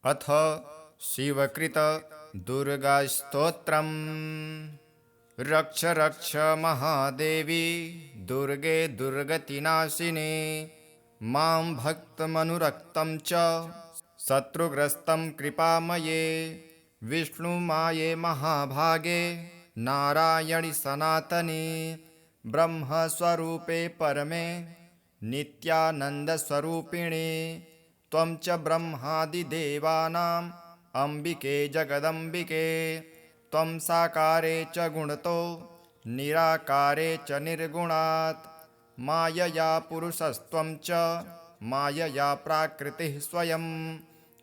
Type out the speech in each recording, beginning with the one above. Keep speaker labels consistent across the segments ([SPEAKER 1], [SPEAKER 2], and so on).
[SPEAKER 1] अथ शिवकृत दुर्गास्तोत्रम्। रक्ष रक्ष महादेवी दुर्गे दुर्गतिनाशिने, मां भक्तमनुरक्तं च शत्रुग्रस्तं कृपामये। विष्णुमाये महाभागे नारायणि सनातने, ब्रह्मस्वरूपे परमे नित्यानन्दस्वरूपिणे। त्वं च ब्रह्मादिदेवानाम् अम्बिके जगदम्बिके। त्वं साकारे च गुणतो निराकारे च निर्गुणात्। मायया पुरुषस्त्वं च मायया प्राकृतिः स्वयं।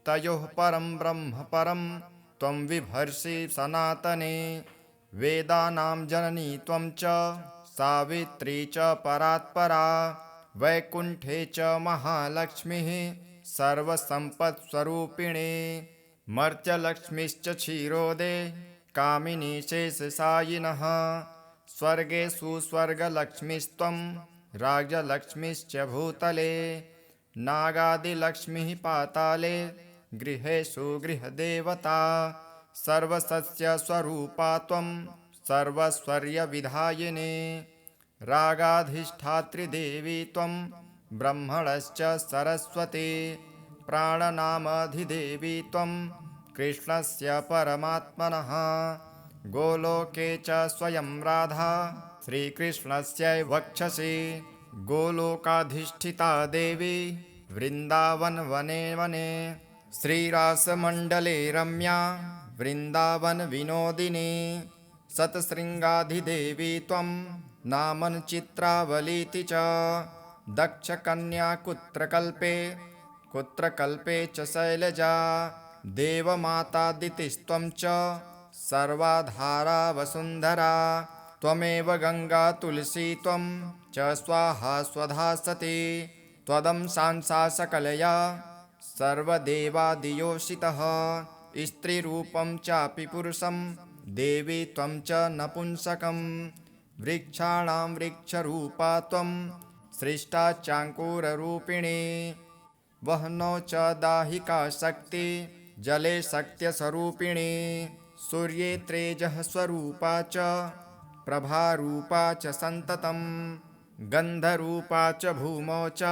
[SPEAKER 1] तयोः परं ब्रह्म परं त्वं विभर्षि सनातने। वेदानां जननी त्वं च सावित्री च परात्परा। वैकुण्ठे च महालक्ष्मीः सर्वसम्पत्स्वरूपिणे। मर्त्यलक्ष्मीश्च क्षीरोदे कामिनी शेषशायिनः। स्वर्गेषु स्वर्गलक्ष्मीस्त्वं राजलक्ष्मीश्च भूतले। नागादिलक्ष्मीः पाताले गृहेषु गृहदेवता। सर्वसस्यस्वरूपा त्वं सर्वस्वर्यविधायिने। रागाधिष्ठात्री देवी त्वं ब्रह्मणश्च सरस्वती। प्राणनामधिदेवी त्वं कृष्णस्य परमात्मनः। गोलोके च स्वयं राधा श्रीकृष्णस्य वक्षसि। गोलोकाधिष्ठिता देवी वृन्दावनवने वने। श्रीरासमण्डले रम्या वृन्दावनविनोदिनी। शतशृङ्गाधिदेवी त्वं नामन चित्रावलीति च। दक्षकन्या कुत्रकल्पे च शैलजा। देवमातादितिस्त्वं च सर्वाधारा वसुन्धरा। त्वमेव गङ्गा तुलसी त्वं च स्वाहा स्वधा सती। त्वदंशांसा सकलया सर्वदेवादियोषितः। स्त्रीरूपं चापि पुरुषं देवी त्वं च नपुंसकं। वृक्षाणां वृक्षरूपा त्वं सृष्टा चाङ्कुररूपिणी। वह्नौ च दाहिका शक्ति जले शक्त्यस्वरूपिणी। सूर्ये तेजः स्वरूपा च प्रभारूपा च सन्ततं। गन्धरूपा च भूमौ च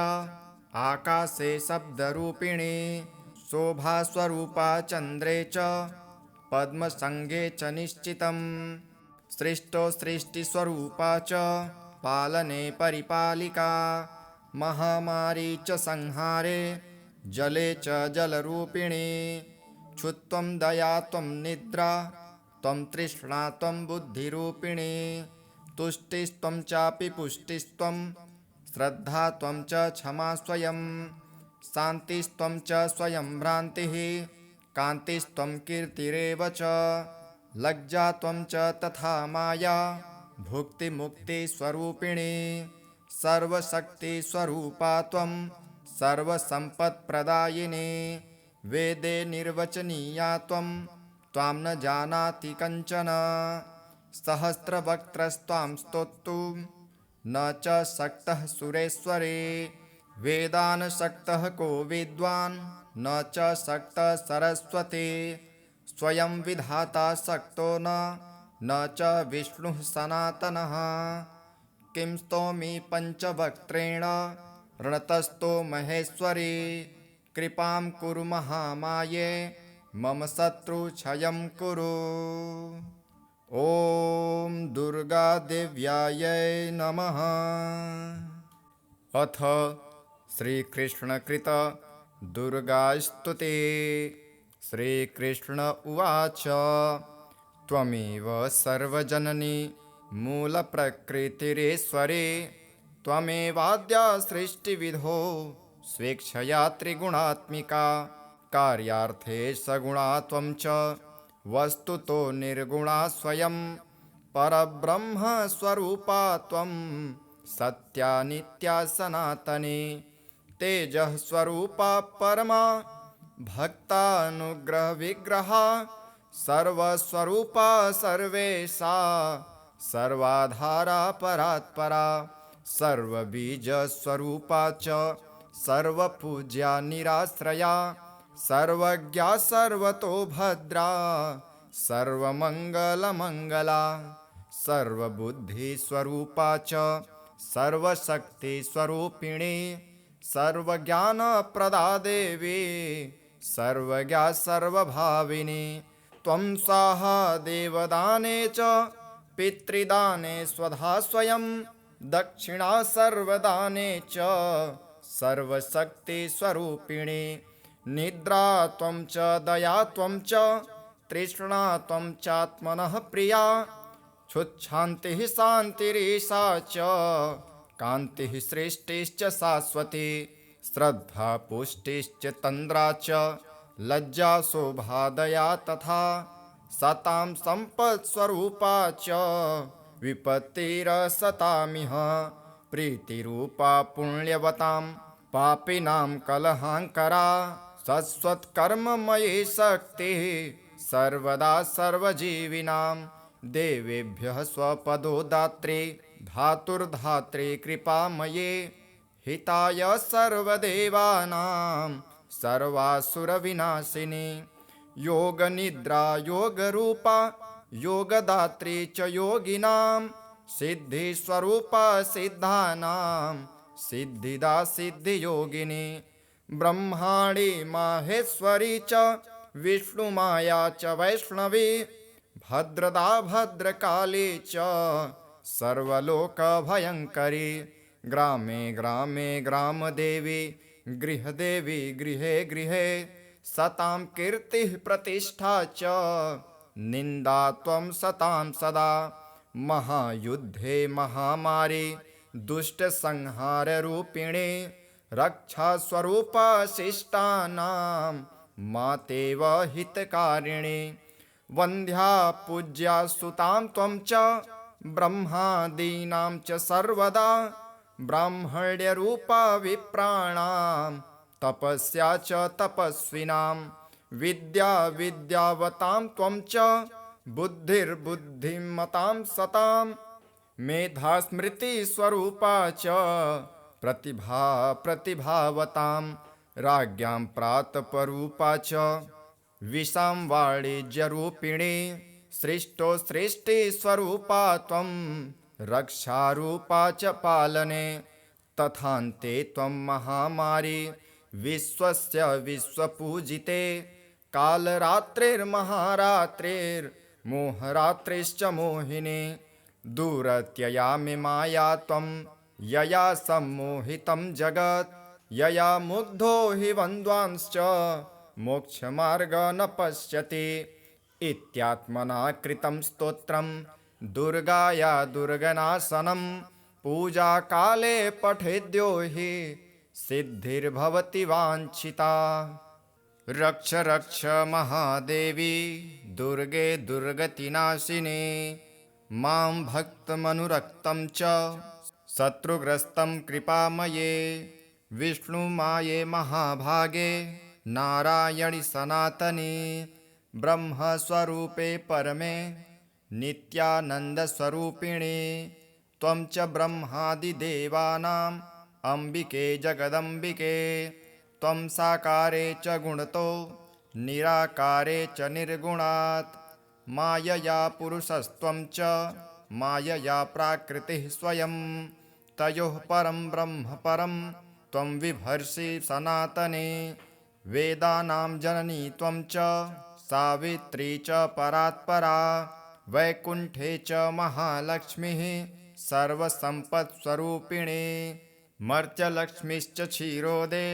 [SPEAKER 1] आकाशे शब्दरूपिणी। शोभास्वरूपा चन्द्रे च पद्मसङ्गे च निश्चितं। सृष्टौ सृष्टिस्वरूपा च पालने परिपालिका। महामारी च संहारे जले च जलरूपिणी। क्षुत्वं दया त्वं निद्रा त्वं तृष्णा त्वं बुद्धिरूपिणी। तुष्टिस्त्वं चापि पुष्टिस्त्वं श्रद्धा त्वं च क्षमा स्वयं। शान्तिस्त्वं च स्वयं भ्रान्तिः कान्तिस्त्वं कीर्तिरेव च। लज्जा त्वं च तथा माया भुक्तिमुक्तिस्वरूपिणी। सर्वशक्तिस्वरूपा त्वं सर्वसम्पत्प्रदायिनी। वेदे निर्वचनीया त्वं त्वां न जानाति कञ्चन। सहस्रवक्त्रस्त्वां स्तोतुं न च शक्तः सुरेश्वरे। वेदान् शक्तः को विद्वान् न च शक्तः सरस्वती। स्वयं विधाता शक्तो न च विष्णुः सनातनः। किं स्तौमि पञ्चवक्त्रेण रणतस्थो महेश्वरी। कृपां कुरु महामाये मम शत्रुक्षयं कुरु। ॐ दुर्गादेव्यायै नमः। अथ श्रीकृष्णकृत दुर्गास्तुतिः। श्रीकृष्ण उवाच त्वमेव सर्वजननी मूलप्रकृतिरेश्वरी। त्वमेवाद्या सृष्टिविधौ स्वेच्छया त्रिगुणात्मिका। कार्यार्थे सगुणा त्वं च वस्तुतो निर्गुणा स्वयं। परब्रह्मस्वरूपा त्वं सत्या नित्या सनातनी। तेजः स्वरूपा परमा भक्तानुग्रहविग्रहा। सर्वस्वरूपा सर्वेशा सर्वाधारा परात्परा। सर्वबीजस्वरूपा च सर्वपूज्या निराश्रया। सर्वज्ञा सर्वतो भद्रा सर्वमङ्गलमङ्गला सर्वबुद्धिस्वरूपा च सर्वशक्तिस्वरूपिणी सर्वज्ञानप्रदा देवी सर्वज्ञा सर्वभाविनी त्वं स्वाहा देवदाने च पितृदाने स्वधा स्वयं दक्षिणा सर्वदाने च सर्वशक्तिस्वरूपिणी निद्रा त्वं च दया त्वं च तृष्णा त्वं चात्मनः प्रिया क्षुच्छान्तिः शान्तिरीशा च कान्तिः सृष्टिश्च शाश्वती श्रद्धा पुष्टिश्च तन्द्रा च लज्जा शोभा दया तथा सतां सम्पत्स्वरूपा च विपत्तिरसतामिह प्रीतिरूपा पुण्यवतां पापिनां कलहाङ्करा शाश्वतकर्ममयी शक्तिः सर्वदा सर्वजीविनां देवेभ्यः स्वपदो दात्री धातुर्धात्री कृपामये हिताय सर्वदेवानां सर्वासुरविनाशिनी योगनिद्रा योगरूपा योगदात्री च योगिनां सिद्धिस्वरूपा सिद्धानां सिद्धिदा सिद्धियोगिनी ब्रह्माणी माहेश्वरी च विष्णुमाया च वैष्णवी भद्रदा भद्रकाली च सर्वलोकभयङ्करी ग्रामे ग्रामे ग्रामदेवी गृहदेवी गृहे गृहे सतां कीर्तिः प्रतिष्ठा च निन्दा त्वं सतां सदा महायुद्धे महामारी दुष्टसंहाररूपिणी रक्षास्वरूपा शिष्टानां मातेव हितकारिणी वन्द्या पूज्या सुतां त्वं च ब्रह्मादीनां च सर्वदा ब्राह्मण्यरूपा विप्राणां तपस्या च तपस्विनां विद्या विद्यावतां त्वं च बुद्धिर्बुद्धिमतां सतां मेधा स्मृतिस्वरूपा च प्रतिभा प्रतिभावतां राज्ञां प्रातपरूपा च विशां वाणिज्यरूपिणी सृष्टो सृष्टिस्वरूपा त्वं रक्षारूपा च पालने तथान्ते त्वं महामारी विश्वस्य विश्वपूजिते कालरात्रिर्महारात्रिर्मोहरात्रिश्च मोहिनी दूरत्ययामि माया त्वं यया सम्मोहितं जगत् यया मुग्धो हि वन्द्वांश्च मोक्षमार्ग न पश्यति इत्यात्मना कृतं स्तोत्रं दुर्गाया दुर्गनाशनं पूजाकाले पठेद्यो हि सिद्धिर्भवति वाञ्छिता। रक्ष रक्ष महादेवी दुर्गे दुर्गतिनाशिनी मां भक्तमनुरक्तं च शत्रुग्रस्तं कृपामये विष्णुमाये महाभागे नारायणि सनातनी ब्रह्मस्वरूपे परमे नित्यानन्दस्वरूपिणी त्वं च ब्रह्मादिदेवानाम् अम्बिके जगदम्बिके त्वं साकारे च गुणतो निराकारे च निर्गुणात् मायया पुरुषस्त्वं च मायया प्राकृतिः स्वयं तयोः परं ब्रह्म परं त्वं विभर्षि सनातने वेदानां जननी त्वं च सावित्री च परात्परा वैकुण्ठे च महालक्ष्मीः सर्वसम्पत्स्वरूपिणी मर्त्यलक्ष्मीश्च क्षीरोदे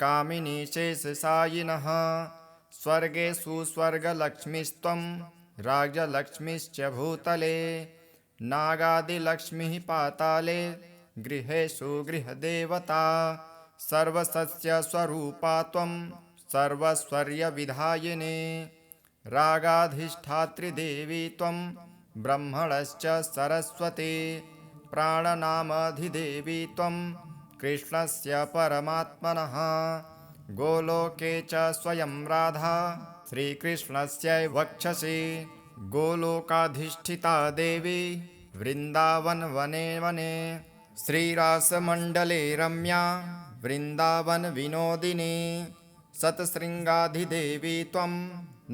[SPEAKER 1] कामिनी शेषशायिनः स्वर्गेषु स्वर्गलक्ष्मीस्त्वं राज्यलक्ष्मीश्च भूतले नागादिलक्ष्मीः पाताले गृहेषु गृहदेवता सर्वसस्यस्वरूपा त्वं सर्वस्वर्यविधायिनी रागाधिष्ठात्रिदेवी त्वं ब्रह्मणश्च सरस्वती प्राणनामधिदेवी त्वं कृष्णस्य परमात्मनः गोलोके च स्वयं राधा श्रीकृष्णस्य वक्षसि गोलोकाधिष्ठिता देवी वृन्दावनवने वने श्रीरासमण्डले रम्या वृन्दावनविनोदिनी शतशृङ्गाधिदेवी त्वं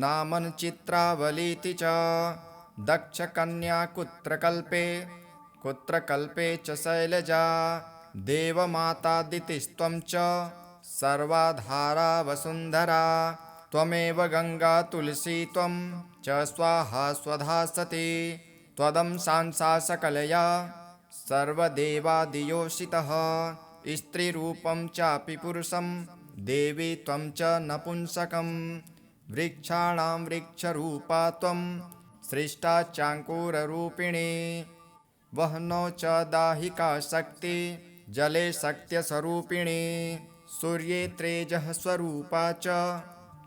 [SPEAKER 1] नामन चित्रावलीति च दक्षकन्या कुत्रकल्पे च शैलजा देवमातादितिस्त्वं च सर्वाधारा वसुन्धरा त्वमेव गङ्गा तुलसी त्वं च स्वाहा स्वधा सती त्वदंशांसा सकलया सर्वदेवादियोषितः स्त्रीरूपं चापि पुरुषं देवी त्वं च नपुंसकं वृक्षाणां वृक्षरूपा त्वं सृष्टा चाङ्कुररूपिणी वह्नौ च दाहिका शक्ति जले शक्त्यस्वरूपिणी सूर्ये तेजः स्वरूपा च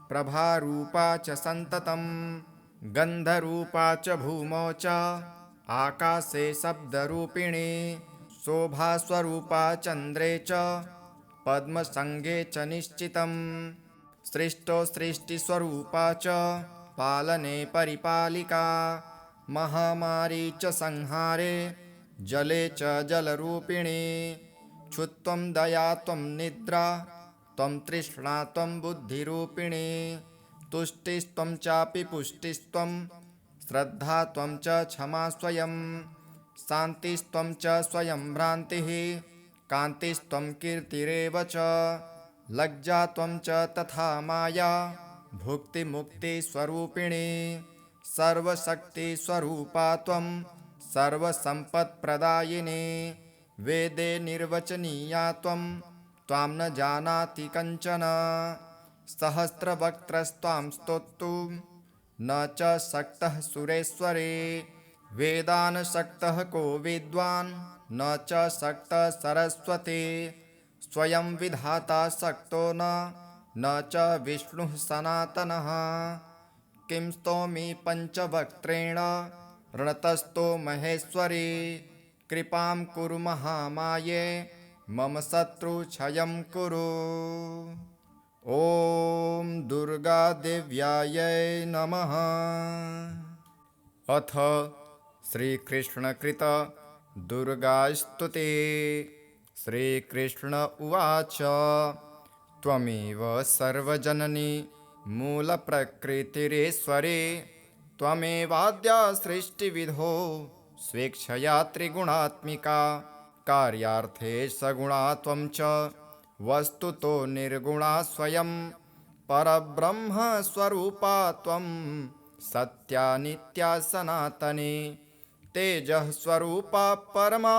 [SPEAKER 1] प्रभारूपा च सन्ततं गन्धरूपा च भूमौ च आकाशे शब्दरूपिणी शोभास्वरूपा चन्द्रे च पद्मसङ्गे च निश्चितं सृष्टो सृष्टिस्वरूपा च पालने परिपालिका महामारी च संहारे जले च जलरूपिणी क्षुत्वं दया त्वं निद्रा त्वं तृष्णा त्वं बुद्धिरूपिणी तुष्टिस्त्वं चापि पुष्टिस्त्वं श्रद्धा त्वं च क्षमा स्वयं शान्तिस्त्वं च स्वयं भ्रान्तिः कान्तिस्त्वं कीर्तिरेव च लज्जा त्वं च तथा माया भुक्तिमुक्तिस्वरूपिणी सर्वशक्तिस्वरूपा त्वं सर्वसम्पत्प्रदायिनी वेदे निर्वचनीया त्वं त्वां न जानाति कञ्चन सहस्रवक्त्रस्त्वां स्तोतुं न च शक्तः सुरेश्वरे वेदान् शक्तः को विद्वान् न च शक्तः सरस्वती स्वयं विधाता शक्तो न च विष्णुः सनातनः किं स्तोमि पञ्चवक्त्रेण रणतस्तो महेश्वरी कृपां कुरु महामाये मम शत्रुक्षयं कुरु। ॐ दुर्गादेव्यायै नमः। अथ श्रीकृष्णकृत दुर्गास्तुते। श्रीकृष्ण उवाच त्वमेव सर्वजननी मूलप्रकृतिरेश्वरी त्वमेवाद्या सृष्टिविधो स्वेच्छया त्रिगुणात्मिका कार्यार्थे सगुणा त्वं च वस्तुतो निर्गुणा स्वयं परब्रह्मस्वरूपा त्वं सत्या नित्या सनातनी तेजः स्वरूपा परमा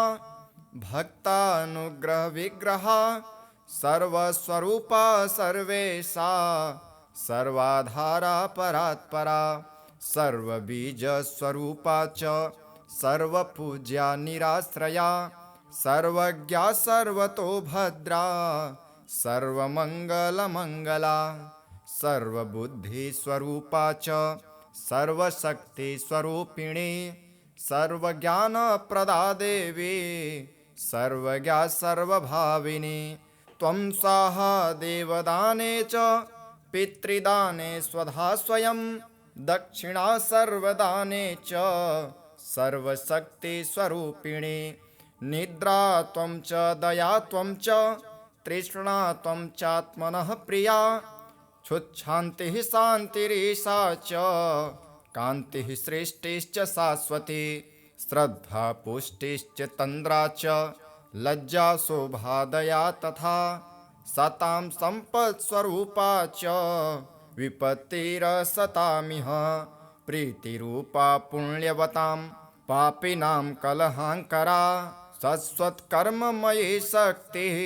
[SPEAKER 1] भक्तानुग्रहविग्रहा सर्वस्वरूपा सर्वेशा सर्वाधारा परात्परा सर्वबीजस्वरूपा च सर्वपूज्या निराश्रया सर्वज्ञा सर्वतो भद्रा सर्वमङ्गलमङ्गला सर्वबुद्धिस्वरूपा च सर्वशक्तिस्वरूपिणी सर्वज्ञानप्रदा देवी सर्वज्ञा सर्वभाविनी त्वं स्वाहा देवदाने च पितृदाने स्वधा स्वयं दक्षिणा सर्वदाने च सर्वशक्तिस्वरूपिणी निद्रा त्वं च दया त्वं च तृष्णा त्वं चात्मनः प्रिया क्षुच्छान्तिः शान्तिरीशा च कान्तिः सृष्टिश्च शाश्वती श्रद्धा पुष्टिश्च तन्द्रा च लज्जा शोभा दया तथा सतां सम्पत्स्वरूपा च विपत्तिरसतामिह प्रीतिरूपा पुण्यवतां पापिनां कलहाङ्करा शाश्वतकर्ममयी शक्तिः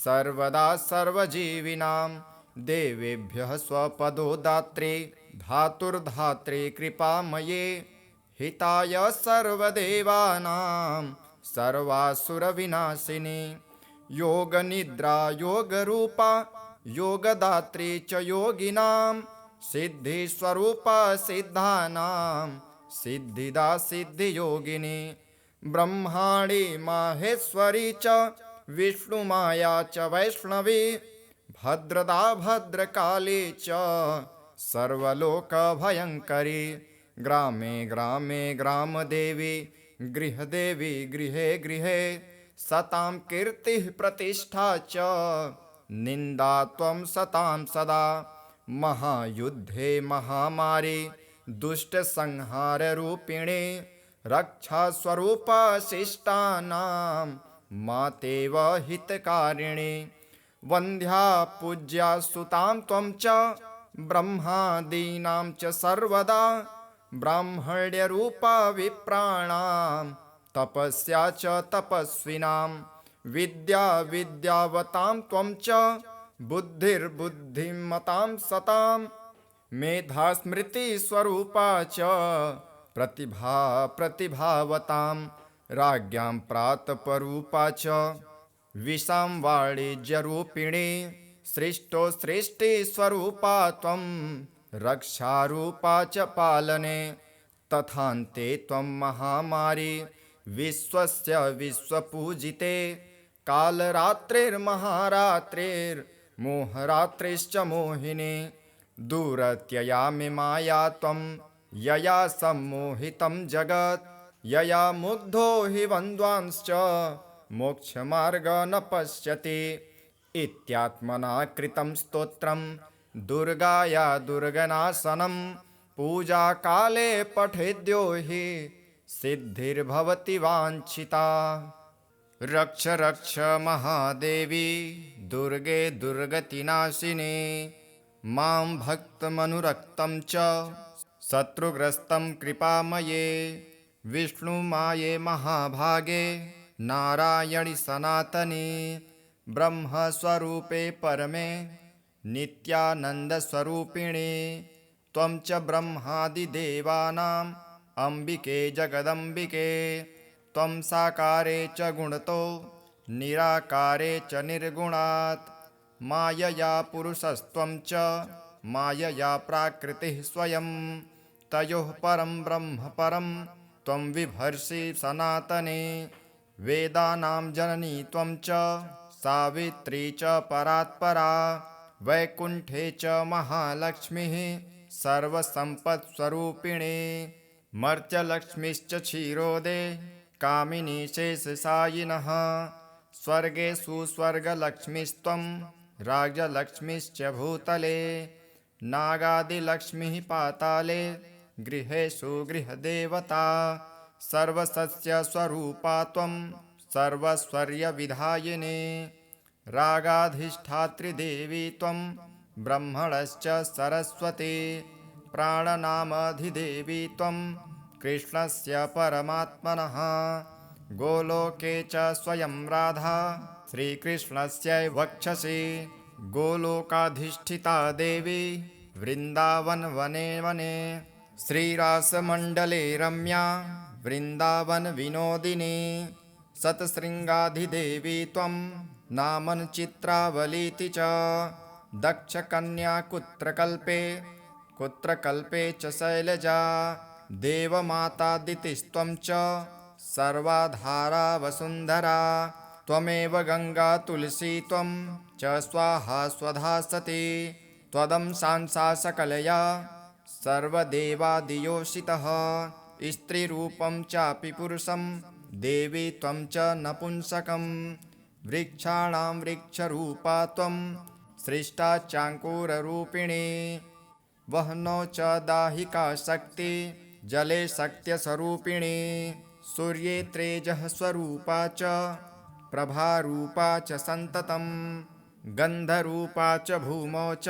[SPEAKER 1] सर्वदा सर्वजीविनां देवेभ्यः स्वपदो दात्री धातुर्धात्री कृपामये हिताय सर्वदेवानां सर्वासुरविनाशिनी योगनिद्रा योगरूपा योगदात्री च योगिनां सिद्धिस्वरूपा सिद्धानां सिद्धिदा सिद्धियोगिनी ब्रह्माणी माहेश्वरी च विष्णुमाया च वैष्णवी भद्रदा भद्रकाली च सर्वलोकभयङ्करी ग्रामे ग्रामे ग्रामदेवी गृहदेवी गृहे गृहे सतां कीर्तिः प्रतिष्ठा च निन्दा त्वं सतां सदा। महायुद्धे महामारी दुष्टसंहाररूपिणे रक्षास्वरूपा शिष्टानां मातेव हितकारिणे। वन्द्या पूज्या सुतां त्वं च ब्रह्मादीनां च सर्वदा। ब्राह्मण्यरूपा विप्राणां तपस्या च तपस्विनां। विद्या विद्यावतां त्वं च बुद्धिर्बुद्धिमतां सतां। मेधा स्मृतिस्वरूपा च प्रतिभा प्रतिभावतां। राज्ञां प्रातपरूपा च विशां वाणिज्यरूपिणी। सृष्टो सृष्टिस्वरूपा त्वं रक्षारूपा च पालने। तथान्ते त्वं महामारी विश्वस्य विश्वपूजिते। कालरात्रिर्महारात्रिर्मोहरात्रिश्च मोहिनी। दूरत्ययामि माया त्वं यया सम्मोहितं जगत्। यया मुग्धो हि बन्ध्वांश्च मोक्षमार्ग न पश्यति। इत्यात्मना कृतं स्तोत्रं दुर्गाया दुर्गनाशनं। पूजाकाले पठेद्यो हि सिद्धिर्भवति वाञ्छिता। रक्ष रक्ष महादेवी दुर्गे दुर्गतिनाशिनी। मां भक्तमनुरक्तं च शत्रुग्रस्तं कृपामये। विष्णुमाये महाभागे नारायणि सनातनी। ब्रह्मस्वरूपे परमे नित्यानन्दस्वरूपिणी। त्वं च ब्रह्मादिदेवानाम् अम्बिके जगदम्बिके। त्वं साकारे च गुणतो निराकारे च निर्गुणात्। मायया पुरुषस्त्वं च मायया प्राकृतिः स्वयं। तयोः परं ब्रह्म परं त्वं विभर्षि सनातने। वेदानां जननी त्वं च सावित्री च परात्परा। वैकुण्ठे च महालक्ष्मीः सर्वसम्पत्स्वरूपिणी। मर्त्यलक्ष्मीश्च क्षीरोदे कामिनी शेषशायिनः। स्वर्गेषु स्वर्गलक्ष्मीस्त्वं राज्यलक्ष्मीश्च भूतले। नागादिलक्ष्मीः पाताले गृहेषु गृहदेवता। सर्वसस्यस्वरूपा त्वं सर्वस्वर्यविधायिनी। रागाधिष्ठात्री देवी त्वं ब्रह्मणश्च सरस्वती। प्राणनामधिदेवी त्वं कृष्णस्य परमात्मनः। गोलोके च स्वयं राधा श्रीकृष्णस्यैव वक्षसि। गोलोकाधिष्ठिता देवी वृन्दावनवने वने। श्रीरासमण्डले रम्या वृन्दावनविनोदिनी। शतशृङ्गाधिदेवी त्वं नामन चित्रावलीति च। दक्षकन्या कुत्रकल्पे च शैलजा। देवमातादितिस्त्वं च सर्वाधारा वसुन्धरा। त्वमेव गङ्गा तुलसी त्वं च स्वाहा स्वधा सती। त्वदंशांसा सकलया सर्वदेवादियोषितः। स्त्रीरूपं चापि पुरुषं देवी त्वं च नपुंसकं। वृक्षाणां वृक्षरूपा त्वं सृष्टा चाङ्कुररूपिणी। वह्नौ च दाहिका शक्ति जले शक्त्यस्वरूपिणी। सूर्ये तेजः स्वरूपा च प्रभारूपा च सन्ततं। गन्धरूपा च भूमौ च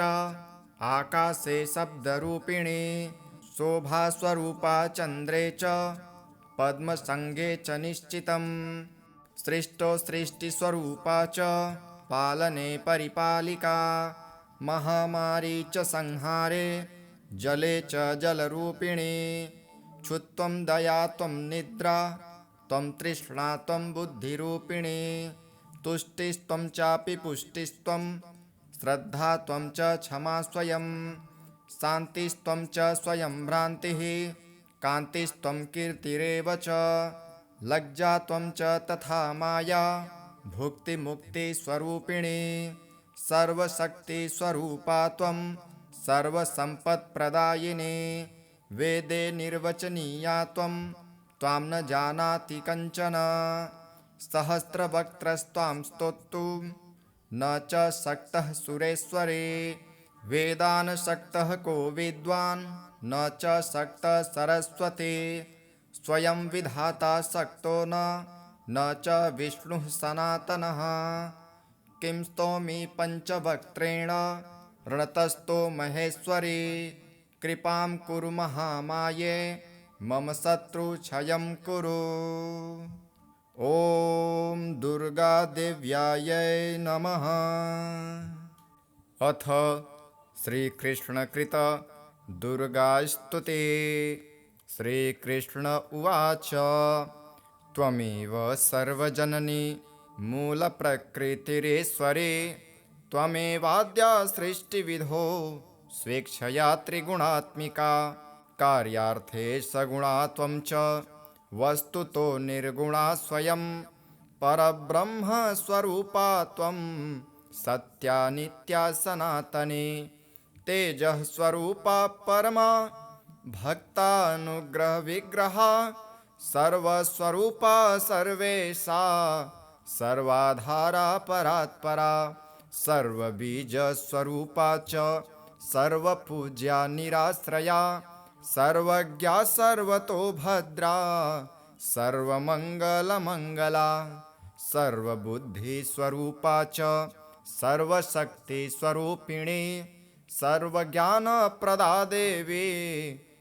[SPEAKER 1] आकाशे शब्दरूपिणी। शोभास्वरूपा चन्द्रे च पद्मसङ्गे च निश्चितं। सृष्टो सृष्टिस्वरूपा च पालने परिपालिका। महामारी च संहारे जले च जलरूपिणी। क्षुत्वं दया त्वं निद्रा त्वं तृष्णा त्वं बुद्धिरूपिणी। तुष्टिस्त्वं चापि पुष्टिस्त्वं श्रद्धा त्वं च क्षमा स्वयं। शान्तिस्त्वं च स्वयं भ्रान्तिः कान्तिस्त्वं कीर्तिरेव च। लज्जा त्वं च तथा माया भुक्तिमुक्तिस्वरूपिणी। सर्वशक्तिस्वरूपा त्वं सर्वसम्पत्प्रदायिनी। वेदे निर्वचनीया त्वं त्वां न जानाति कञ्चन। सहस्रवक्त्रस्त्वां स्तोतुं न च सक्तः सुरेश्वरे। वेदान् सक्तः को विद्वान् न च सक्तः सरस्वती। स्वयं विधाता सक्तो न च विष्णुः सनातनः। किं स्तौमि पञ्चवक्त्रेण रणतस्तो महेश्वरी। कृपां कुरु महामाये मम शत्रुक्षयं कुरु। ॐ दुर्गादेव्यायै नमः। अथ श्रीकृष्णकृत दुर्गास्तुतिः। श्रीकृष्ण उवाच त्वमेव सर्वजननी मूलप्रकृतिरेश्वरी। त्वमेवाद्या सृष्टिविधौ स्वेच्छया त्रिगुणात्मिका। कार्यार्थे सगुणा त्वं च वस्तुतो निर्गुणा स्वयं। परब्रह्मस्वरूपा त्वं सत्या नित्या सनातनी। तेजः स्वरूपा परमा भक्तानुग्रहविग्रहा। सर्वस्वरूपा सर्वेशा सर्वाधारा परात्परा। सर्वबीजस्वरूपा च सर्वपूज्या निराश्रया। सर्वज्ञा सर्वतो भद्रा सर्वमङ्गलमङ्गला। सर्वबुद्धिस्वरूपा च सर्वशक्तिस्वरूपिणी। सर्वज्ञानप्रदा देवी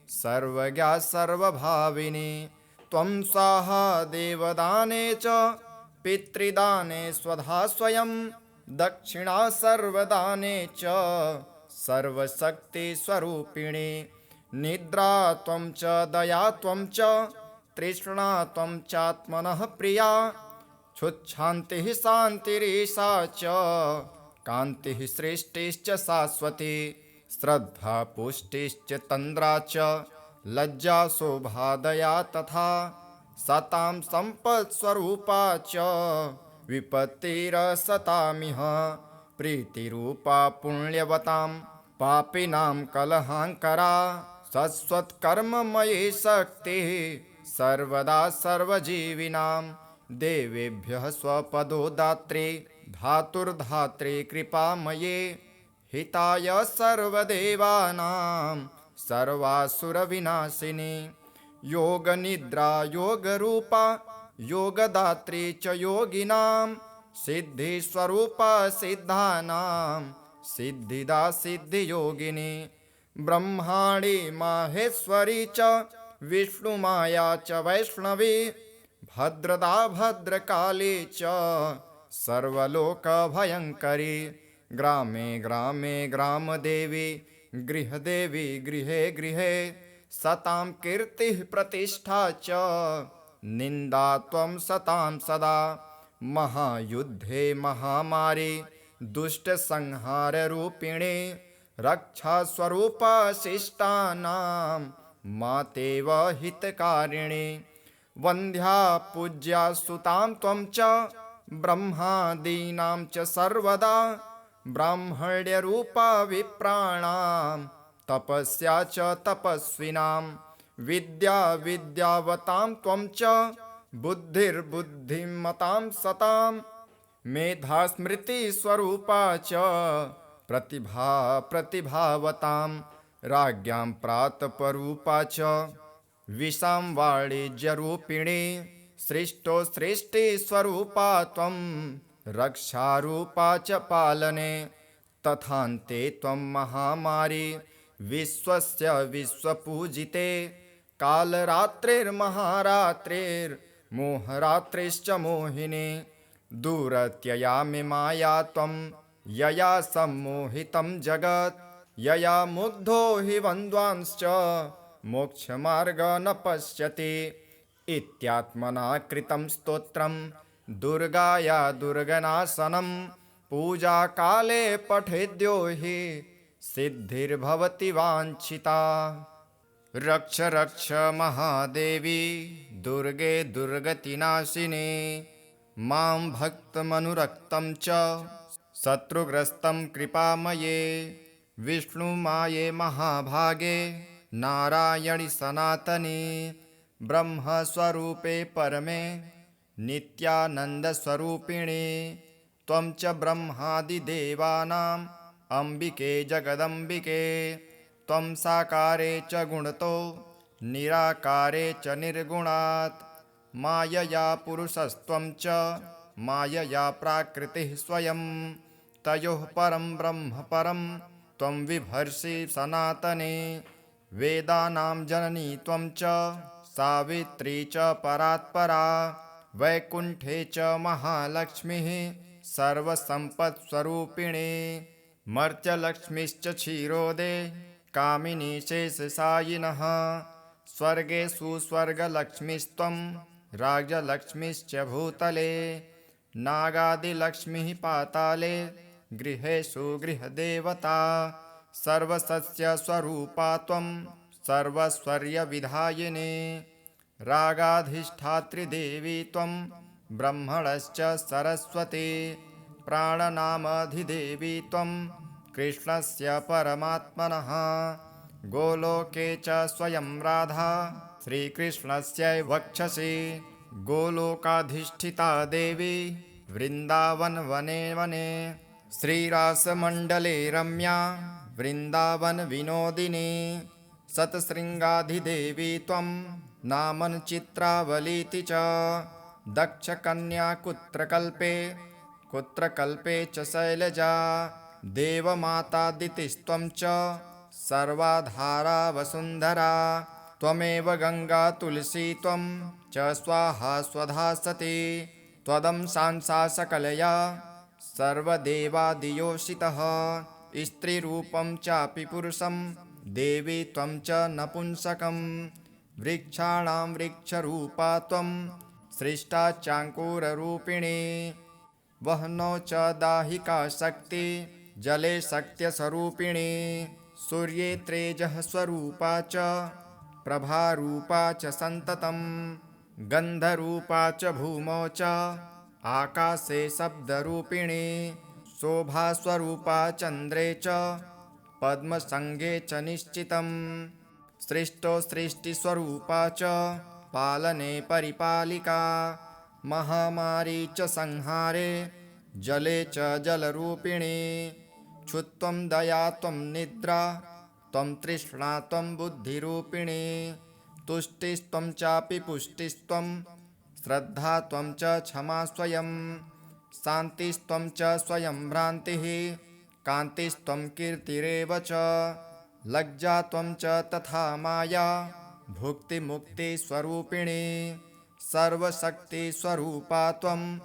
[SPEAKER 1] सर्वज्ञा सर्वभाविनी। त्वं स्वाहा देवदाने च पितृदाने स्वधा स्वयं। दक्षिणा सर्वदाने च सर्वशक्तिस्वरूपिणी। निद्रा त्वं च दया त्वं च तृष्णा त्वं चात्मनः प्रिया। क्षुच्छान्तिः शान्तिरीशा च कान्तिः सृष्टिश्च शाश्वती। श्रद्धा पुष्टिश्च तन्द्रा च लज्जा शोभा दया तथा। सतां सम्पत्स्वरूपा च विपत्तिरसतामिह। प्रीतिरूपा पुण्यवतां पापिनां कलहाङ्करा। शाश्वतकर्ममयी शक्तिः सर्वदा सर्वजीविनां। देवेभ्यः स्वपदो दात्री धातुर्धात्री कृपामये। हिताय सर्वदेवानां सर्वासुरविनाशिनी। योगनिद्रा योगरूपा योगदात्री च योगिनां। सिद्धिस्वरूपा सिद्धानां सिद्धिदा सिद्धियोगिनी। ब्रह्माणी माहेश्वरी च विष्णुमाया च वैष्णवी। भद्रदा भद्रकाली च सर्वलोकभयङ्करी। ग्रामे ग्रामे ग्रामदेवी गृहदेवी गृहे गृहे। सतां कीर्तिः प्रतिष्ठा च निन्दा त्वं सतां सदा। महायुद्धे महामारी दुष्टसंहाररूपिणी। रक्षास्वरूपा शिष्टानां मातेव हितकारिणी। वन्द्या पूज्या सुतां त्वं च ब्रह्मादीनां च सर्वदा। ब्राह्मण्यरूपा विप्राणां तपस्या च तपस्विनां। विद्या विद्यावतां त्वं च बुद्धिर्बुद्धिमतां सतां। मेधा स्मृतिस्वरूपा च प्रतिभा प्रतिभावतां। राज्ञां प्रातपरूपा च विशां वाणिज्यरूपिणी। सृष्टो सृष्टिस्वरूपा त्वं रक्षारूपा च पालने। तथान्ते त्वं महामारी विश्वस्य विश्वपूजिते। कालरात्रिर्महारात्रिर्मोहरात्रिश्च मोहिनी। दूरत्ययामि माया त्वं यया सम्मोहितं जगत्। यया मुग्धो हि बन्ध्वांश्च मोक्षमार्ग न पश्यति। इत्यात्मना कृतं स्तोत्रं दुर्गाया दुर्गनाशनं। पूजाकाले पठेद्यो हि सिद्धिर्भवति वाञ्छिता। रक्ष रक्ष महादेवी दुर्गे दुर्गतिनाशिनी। मां भक्तमनुरक्तं च शत्रुग्रस्तं कृपामये। विष्णुमाये महाभागे नारायणि सनातनी। ब्रह्मस्वरूपे परमे नित्यानन्दस्वरूपिणी। त्वं च ब्रह्मादिदेवानाम् अम्बिके जगदम्बिके। त्वं साकारे च गुणतो निराकारे च निर्गुणात्। मायया पुरुषस्त्वं च मायया प्राकृतिः स्वयं। तयोः परं ब्रह्म परं त्वं विभर्षि सनातने। वेदानां जननी त्वं च सावित्री च परात्परा। वैकुण्ठे च महालक्ष्मीः सर्वसम्पत्स्वरूपिणी। मर्त्यलक्ष्मीश्च क्षीरोदे कामिनी शेषशायिनः। स्वर्गेषु स्वर्गलक्ष्मीस्त्वं राजलक्ष्मीश्च भूतले। नागादिलक्ष्मीः पाताले गृहेषु गृहदेवता। सर्वसस्यस्वरूपा त्वं सर्वस्वर्यविधायिनी। रागाधिष्ठात्री देवी त्वं ब्रह्मणश्च सरस्वती। प्राणनामधिदेवी त्वं कृष्णस्य परमात्मनः। गोलोके च स्वयं राधा श्रीकृष्णस्यै वक्षसि। गोलोकाधिष्ठिता देवी वृन्दावनवने वने। श्रीरासमण्डले रम्या वृन्दावनविनोदिनी। शतशृङ्गाधिदेवी त्वं नामन चित्रावलीति च। दक्षकन्या कुत्रकल्पे च शैलजा। देवमातादितिस्त्वं च सर्वाधारा वसुन्धरा। त्वमेव गङ्गा तुलसी त्वं च स्वाहा स्वधा सती। त्वदंशांसा सकलया सर्वदेवादियोषितः। स्त्रीरूपं चापि पुरुषं देवी त्वं च नपुंसकं। वृक्षाणां वृक्षरूपा त्वं सृष्टा चाङ्कुररूपिणी। वह्नौ च दाहिका शक्ति जले शक्त्यस्वरूपिणी। सूर्ये तेजः स्वरूपा च प्रभारूपा च सन्ततं। गन्धरूपा च भूमौ च आकाशे शब्दरूपिणी। शोभास्वरूपा चन्द्रे च पद्मसङ्गे च निश्चितं। सृष्टौ सृष्टिस्वरूपा च पालने परिपालिका। महामारी च संहारे जले च जलरूपिणी। क्षुत्वं दया त्वं निद्रा त्वं तृष्णा त्वं बुद्धिरूपिणी। तुष्टिस्त्वं चापि पुष्टिस्त्वं श्रद्धा त्वं च क्षमा स्वयं। शान्तिस्त्वं च स्वयं भ्रान्तिः कान्तिस्त्वं कीर्तिरेव च। लज्जा त्वं च तथा माया भुक्तिमुक्तिस्वरूपिणी। सर्वशक्तिस्वरूपा त्वं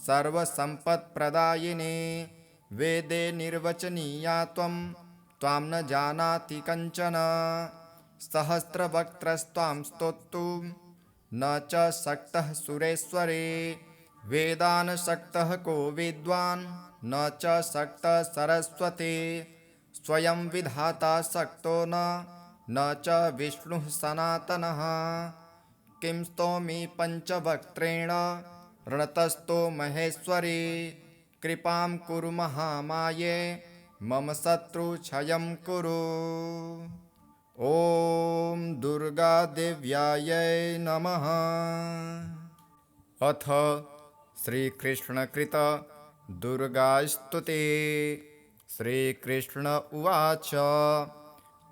[SPEAKER 1] सर्वसम्पत्प्रदायिनी। वेदे निर्वचनीया त्वं त्वां न जानाति कञ्चन। सहस्रवक्त्रस्त्वां स्तोतुं न च शक्तः सुरेश्वरे। वेदान् शक्तः को विद्वान् न च शक्तः सरस्वती। स्वयं विधाता शक्तो न च विष्णुः सनातनः। किं स्तौमि पञ्चवक्त्रेण रणतस्थो महेश्वरी। कृपां कुरु महामाये मम शत्रुक्षयं कुरु। ॐ दुर्गादेव्यायै नमः। अथ श्रीकृष्णकृत दुर्गास्तुतिः। श्रीकृष्ण उवाच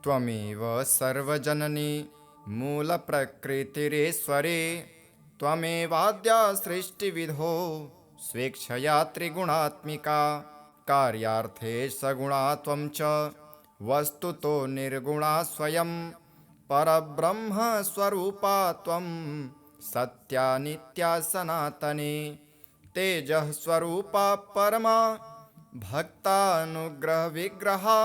[SPEAKER 1] त्वमेव सर्वजननी मूलप्रकृतिरेश्वरी। त्वमेवाद्या सृष्टिविधौ स्वेच्छया त्रिगुणात्मिका। कार्यार्थे सगुणा त्वं च वस्तुतो निर्गुणा स्वयं। परब्रह्मस्वरूपा त्वं सत्या नित्या सनातनी। तेजः स्वरूपा परमा भक्तानुग्रहविग्रहा।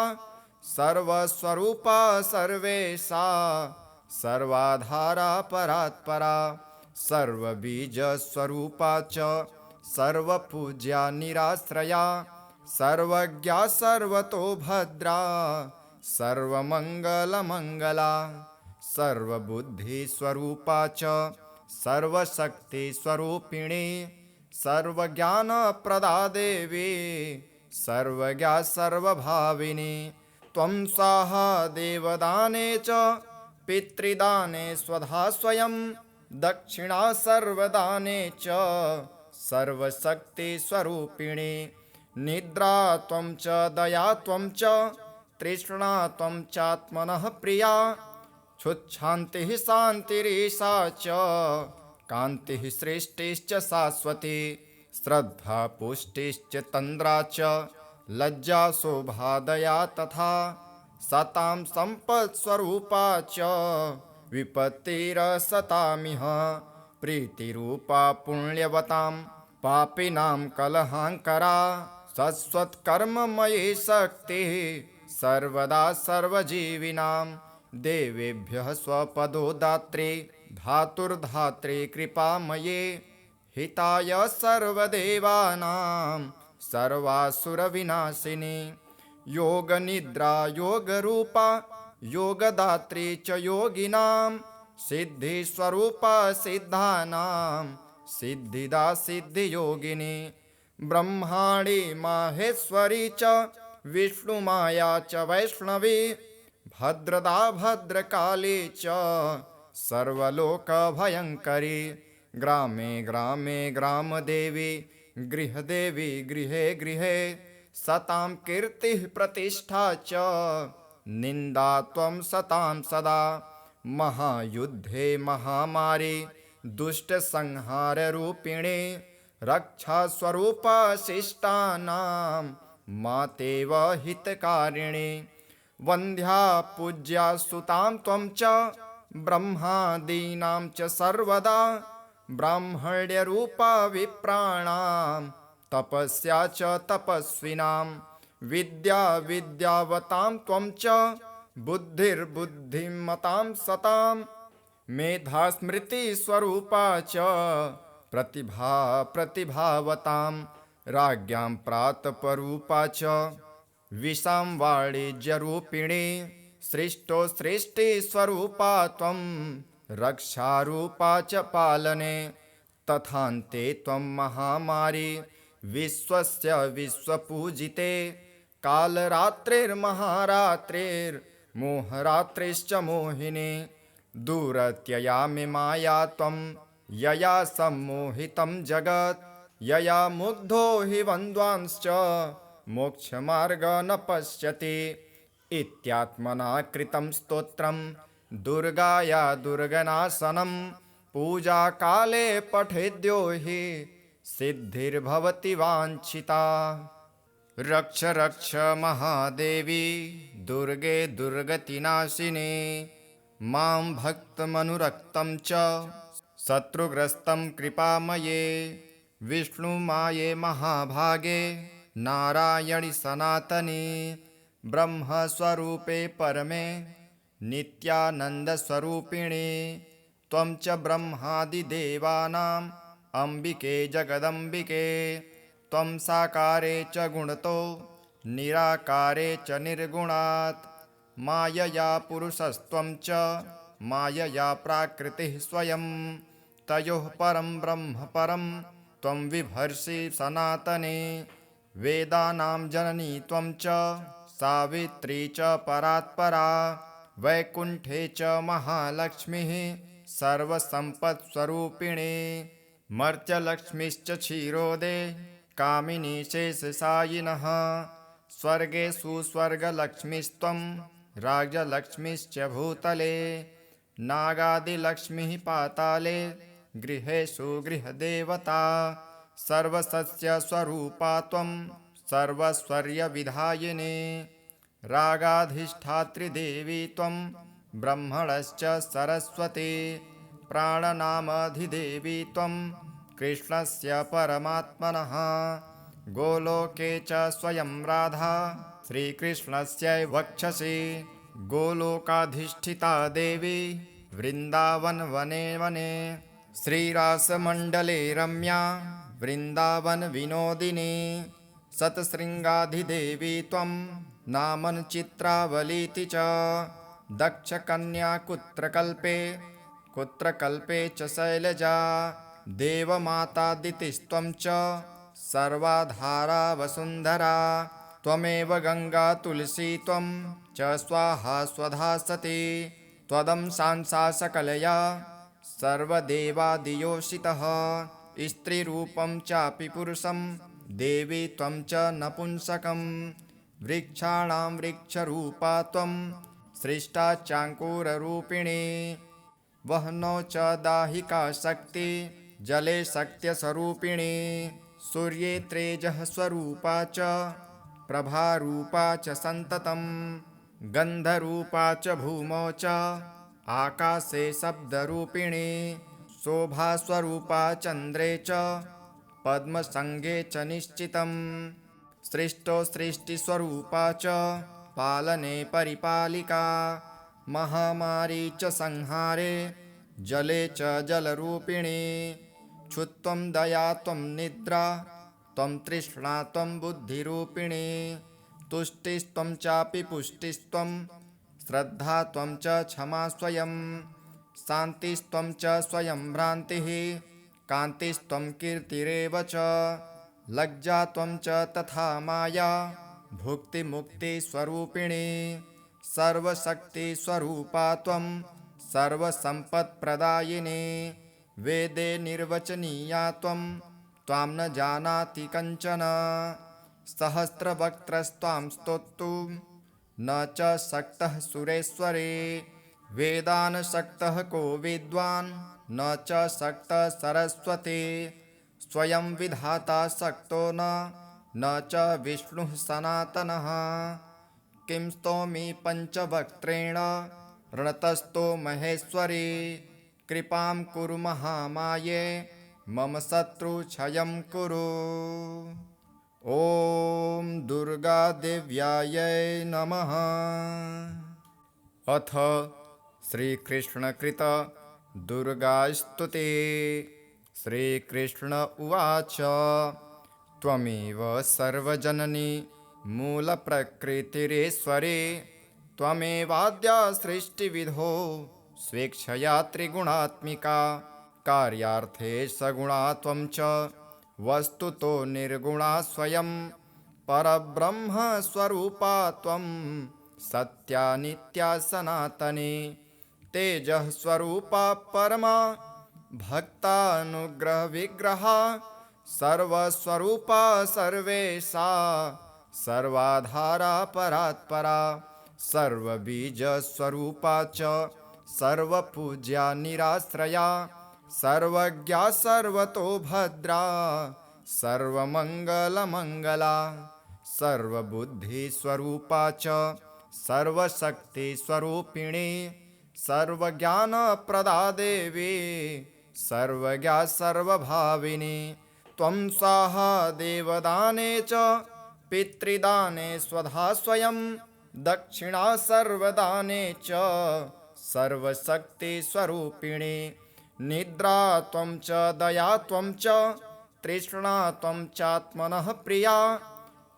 [SPEAKER 1] सर्वस्वरूपा सर्वेशा सर्वाधारा परात्परा। सर्वबीजस्वरूपा च सर्वपूज्या निराश्रया। सर्वज्ञा सर्वतो भद्रा सर्वमङ्गलमङ्गला। सर्वबुद्धिस्वरूपा च सर्वशक्तिस्वरूपिणी। सर्वज्ञानप्रदा देवी सर्वज्ञा सर्वभाविनी। त्वं स्वाहा देवदाने च पितृदाने स्वधा स्वयं। दक्षिणा सर्वदाने च सर्वशक्तिस्वरूपिणी। निद्रा त्वं च दया त्वं च तृष्णा त्वं चात्मनः प्रिया क्षुच्छान्तिः शान्तिरेषा च कान्तिः सृष्टिश्च शाश्वती श्रद्धा पुष्टिश्च तन्द्रा च लज्जा शोभा दया तथा सतां सम्पत्स्वरूपा च विपत्तिरसतामिह प्रीतिरूपा पुण्यवतां पापिनां कलहाङ्करा शाश्वतकर्ममयी शक्तिः सर्वदा सर्वजीविनां देवेभ्यः स्वपदो दात्री धातुर्धात्री कृपामये हिताय सर्वदेवानां सर्वासुरविनाशिनी योगनिद्रा योगरूपा योगदात्री च योगिनां सिद्धिस्वरूपा सिद्धानां सिद्धिदा सिद्धियोगिनी ब्रह्माणी माहेश्वरी च विष्णुमाया च वैष्णवी भद्रदा भद्रकाली च सर्वलोकभयङ्करी ग्रामे ग्रामे ग्रामदेवी गृहदेवी गृहे गृहे सतां कीर्तिः प्रतिष्ठा च निन्दा त्वं सतां सदा महायुद्धे महामारी दुष्टसंहाररूपिणी रक्षास्वरूपा शिष्टानां मातेव हितकारिणी वन्द्या पूज्या सुतां त्वं च ब्रह्मादीनां च सर्वदा ब्राह्मण्यरूपा विप्राणां तपस्या च तपस्विनां विद्या विद्यावतां त्वं च बुद्धिर्बुद्धिमतां सतां मेधा स्मृतिस्वरूपा च प्रतिभा प्रतिभावतां राज्ञां प्रातपरूपा च विशां वाणिज्यरूपिणी सृष्टो सृष्टिस्वरूपा त्वं रक्षारूपा च पालने तथान्ते त्वं महामारी विश्वस्य विश्वपूजिते कालरात्रिर्महारात्रिर्मोहरात्रिश्च मोहिनी दूरत्ययामि माया त्वं यया सम्मोहितं जगत् यया मुग्धो हि वन्द्वांश्च मोक्षमार्ग न पश्यति इत्यात्मना कृतं स्तोत्रं दुर्गाया दुर्गनाशनं पूजाकाले पठेद्यो हि सिद्धिर्भवति वाञ्छिता। रक्ष रक्ष महादेवी दुर्गे दुर्गतिनाशिनी मां भक्तमनुरक्तं च शत्रुग्रस्तं कृपामये विष्णुमाये महाभागे नारायणि सनातनी ब्रह्मस्वरूपे परमे नित्यानन्दस्वरूपिणी त्वं च ब्रह्मादिदेवानाम् अम्बिके जगदम्बिके त्वं साकारे च गुणतो निराकारे च निर्गुणात् मायया पुरुषस्त्वं च मायया प्राकृतिः स्वयं तयोः परं ब्रह्म परं त्वं विभर्षि सनातने वेदानां जननी त्वं च सावित्री च परात्परा वैकुण्ठे च महालक्ष्मीः सर्वसम्पत्स्वरूपिणी मर्त्यलक्ष्मीश्च क्षीरोदे कामिनी शेषशायिनः स्वर्गेषु स्वर्गलक्ष्मीस्त्वं राज्यलक्ष्मीश्च भूतले नागादिलक्ष्मीः पाताले गृहेषु गृहदेवता सर्वसस्यस्वरूपा त्वं सर्वस्वर्यविधायिनी रागाधिष्ठात्रिदेवी त्वं ब्रह्मणश्च सरस्वती प्राणनामधिदेवी त्वं कृष्णस्य परमात्मनः गोलोके च स्वयं राधा श्रीकृष्णस्य वक्षसि गोलोकाधिष्ठिता देवी वृन्दावनवने वने श्रीरासमण्डले रम्या वृन्दावनविनोदिनी शतशृङ्गाधिदेवी त्वं नामनचित्रावलीति च दक्षकन्या कुत्रकल्पे च शैलजा देवमातादितिस्त्वं च सर्वाधारा वसुन्धरा त्वमेव गङ्गा तुलसी त्वं च स्वाहा स्वधा सती त्वदंशांसा सकलया सर्वदेवादियोषितः स्त्रीरूपं चापि पुरुषं देवी त्वं च नपुंसकं वृक्षाणां वृक्षरूपा त्वं सृष्टा चाङ्कुररूपिणी वह्नौ च दाहिका शक्ति जले शक्त्यस्वरूपिणी सूर्ये तेजः स्वरूपा च प्रभारूपा च सन्ततं गन्धरूपा च भूमौ च आकाशे शब्दरूपिणी शोभास्वरूपा चन्द्रे च पद्मसङ्गे च निश्चितं सृष्टौ सृष्टिस्वरूपा च पालने परिपालिका महामारी च संहारे जले च जलरूपिणी क्षुत्वं दया त्वं निद्रा त्वं तृष्णा त्वं बुद्धिरूपिणी तुष्टिस्त्वं चापि पुष्टिस्त्वं श्रद्धा त्वं च क्षमा स्वयं शान्तिस्त्वं च स्वयं भ्रान्तिः कान्तिस्त्वं कीर्तिरेव च लज्जा त्वं च तथा माया भुक्तिमुक्तिस्वरूपिणी सर्वशक्तिस्वरूपा त्वं सर्वसम्पत्प्रदायिनी वेदे निर्वचनीया त्वं त्वां न जानाति कञ्चन सहस्रवक्त्रस्त्वां स्तोतुं न च शक्तः सुरेश्वरे वेदान् शक्तः को विद्वान् न च शक्तः सरस्वती स्वयं विधाता शक्तो न च विष्णुः सनातनः किं स्तौमि पञ्चवक्त्रेण रणतस्थो महेश्वरी कृपां कुरु महामाये मम शत्रुक्षयं कुरु। ॐ दुर्गादेव्यायै नमः। अथ श्रीकृष्णकृत दुर्गास्तुते। श्रीकृष्ण उवाच त्वमेव सर्वजननी मूलप्रकृतिरेश्वरी त्वमेवाद्या सृष्टिविधौ स्वेच्छया त्रिगुणात्मिका कार्यार्थे सगुणा त्वं च वस्तुतो निर्गुणा स्वयं परब्रह्मस्वरूपा त्वं सत्या नित्या सनातनी तेजः स्वरूपा परमा भक्तानुग्रहविग्रहा सर्वस्वरूपा सर्वेशा सर्वाधारा परात्परा सर्वबीजस्वरूपा च सर्वपूज्या निराश्रया सर्वज्ञा सर्वतो भद्रा सर्वमङ्गलमङ्गला सर्वबुद्धिस्वरूपा च सर्वशक्तिस्वरूपिणी सर्वज्ञानप्रदा देवी सर्वज्ञा सर्वभाविनी त्वं स्वाहा देवदाने च पितृदाने स्वधा स्वयं दक्षिणा सर्वदाने च सर्वशक्तिस्वरूपिणी निद्रा त्वं च दया त्वं च तृष्णा त्वं चात्मनः प्रिया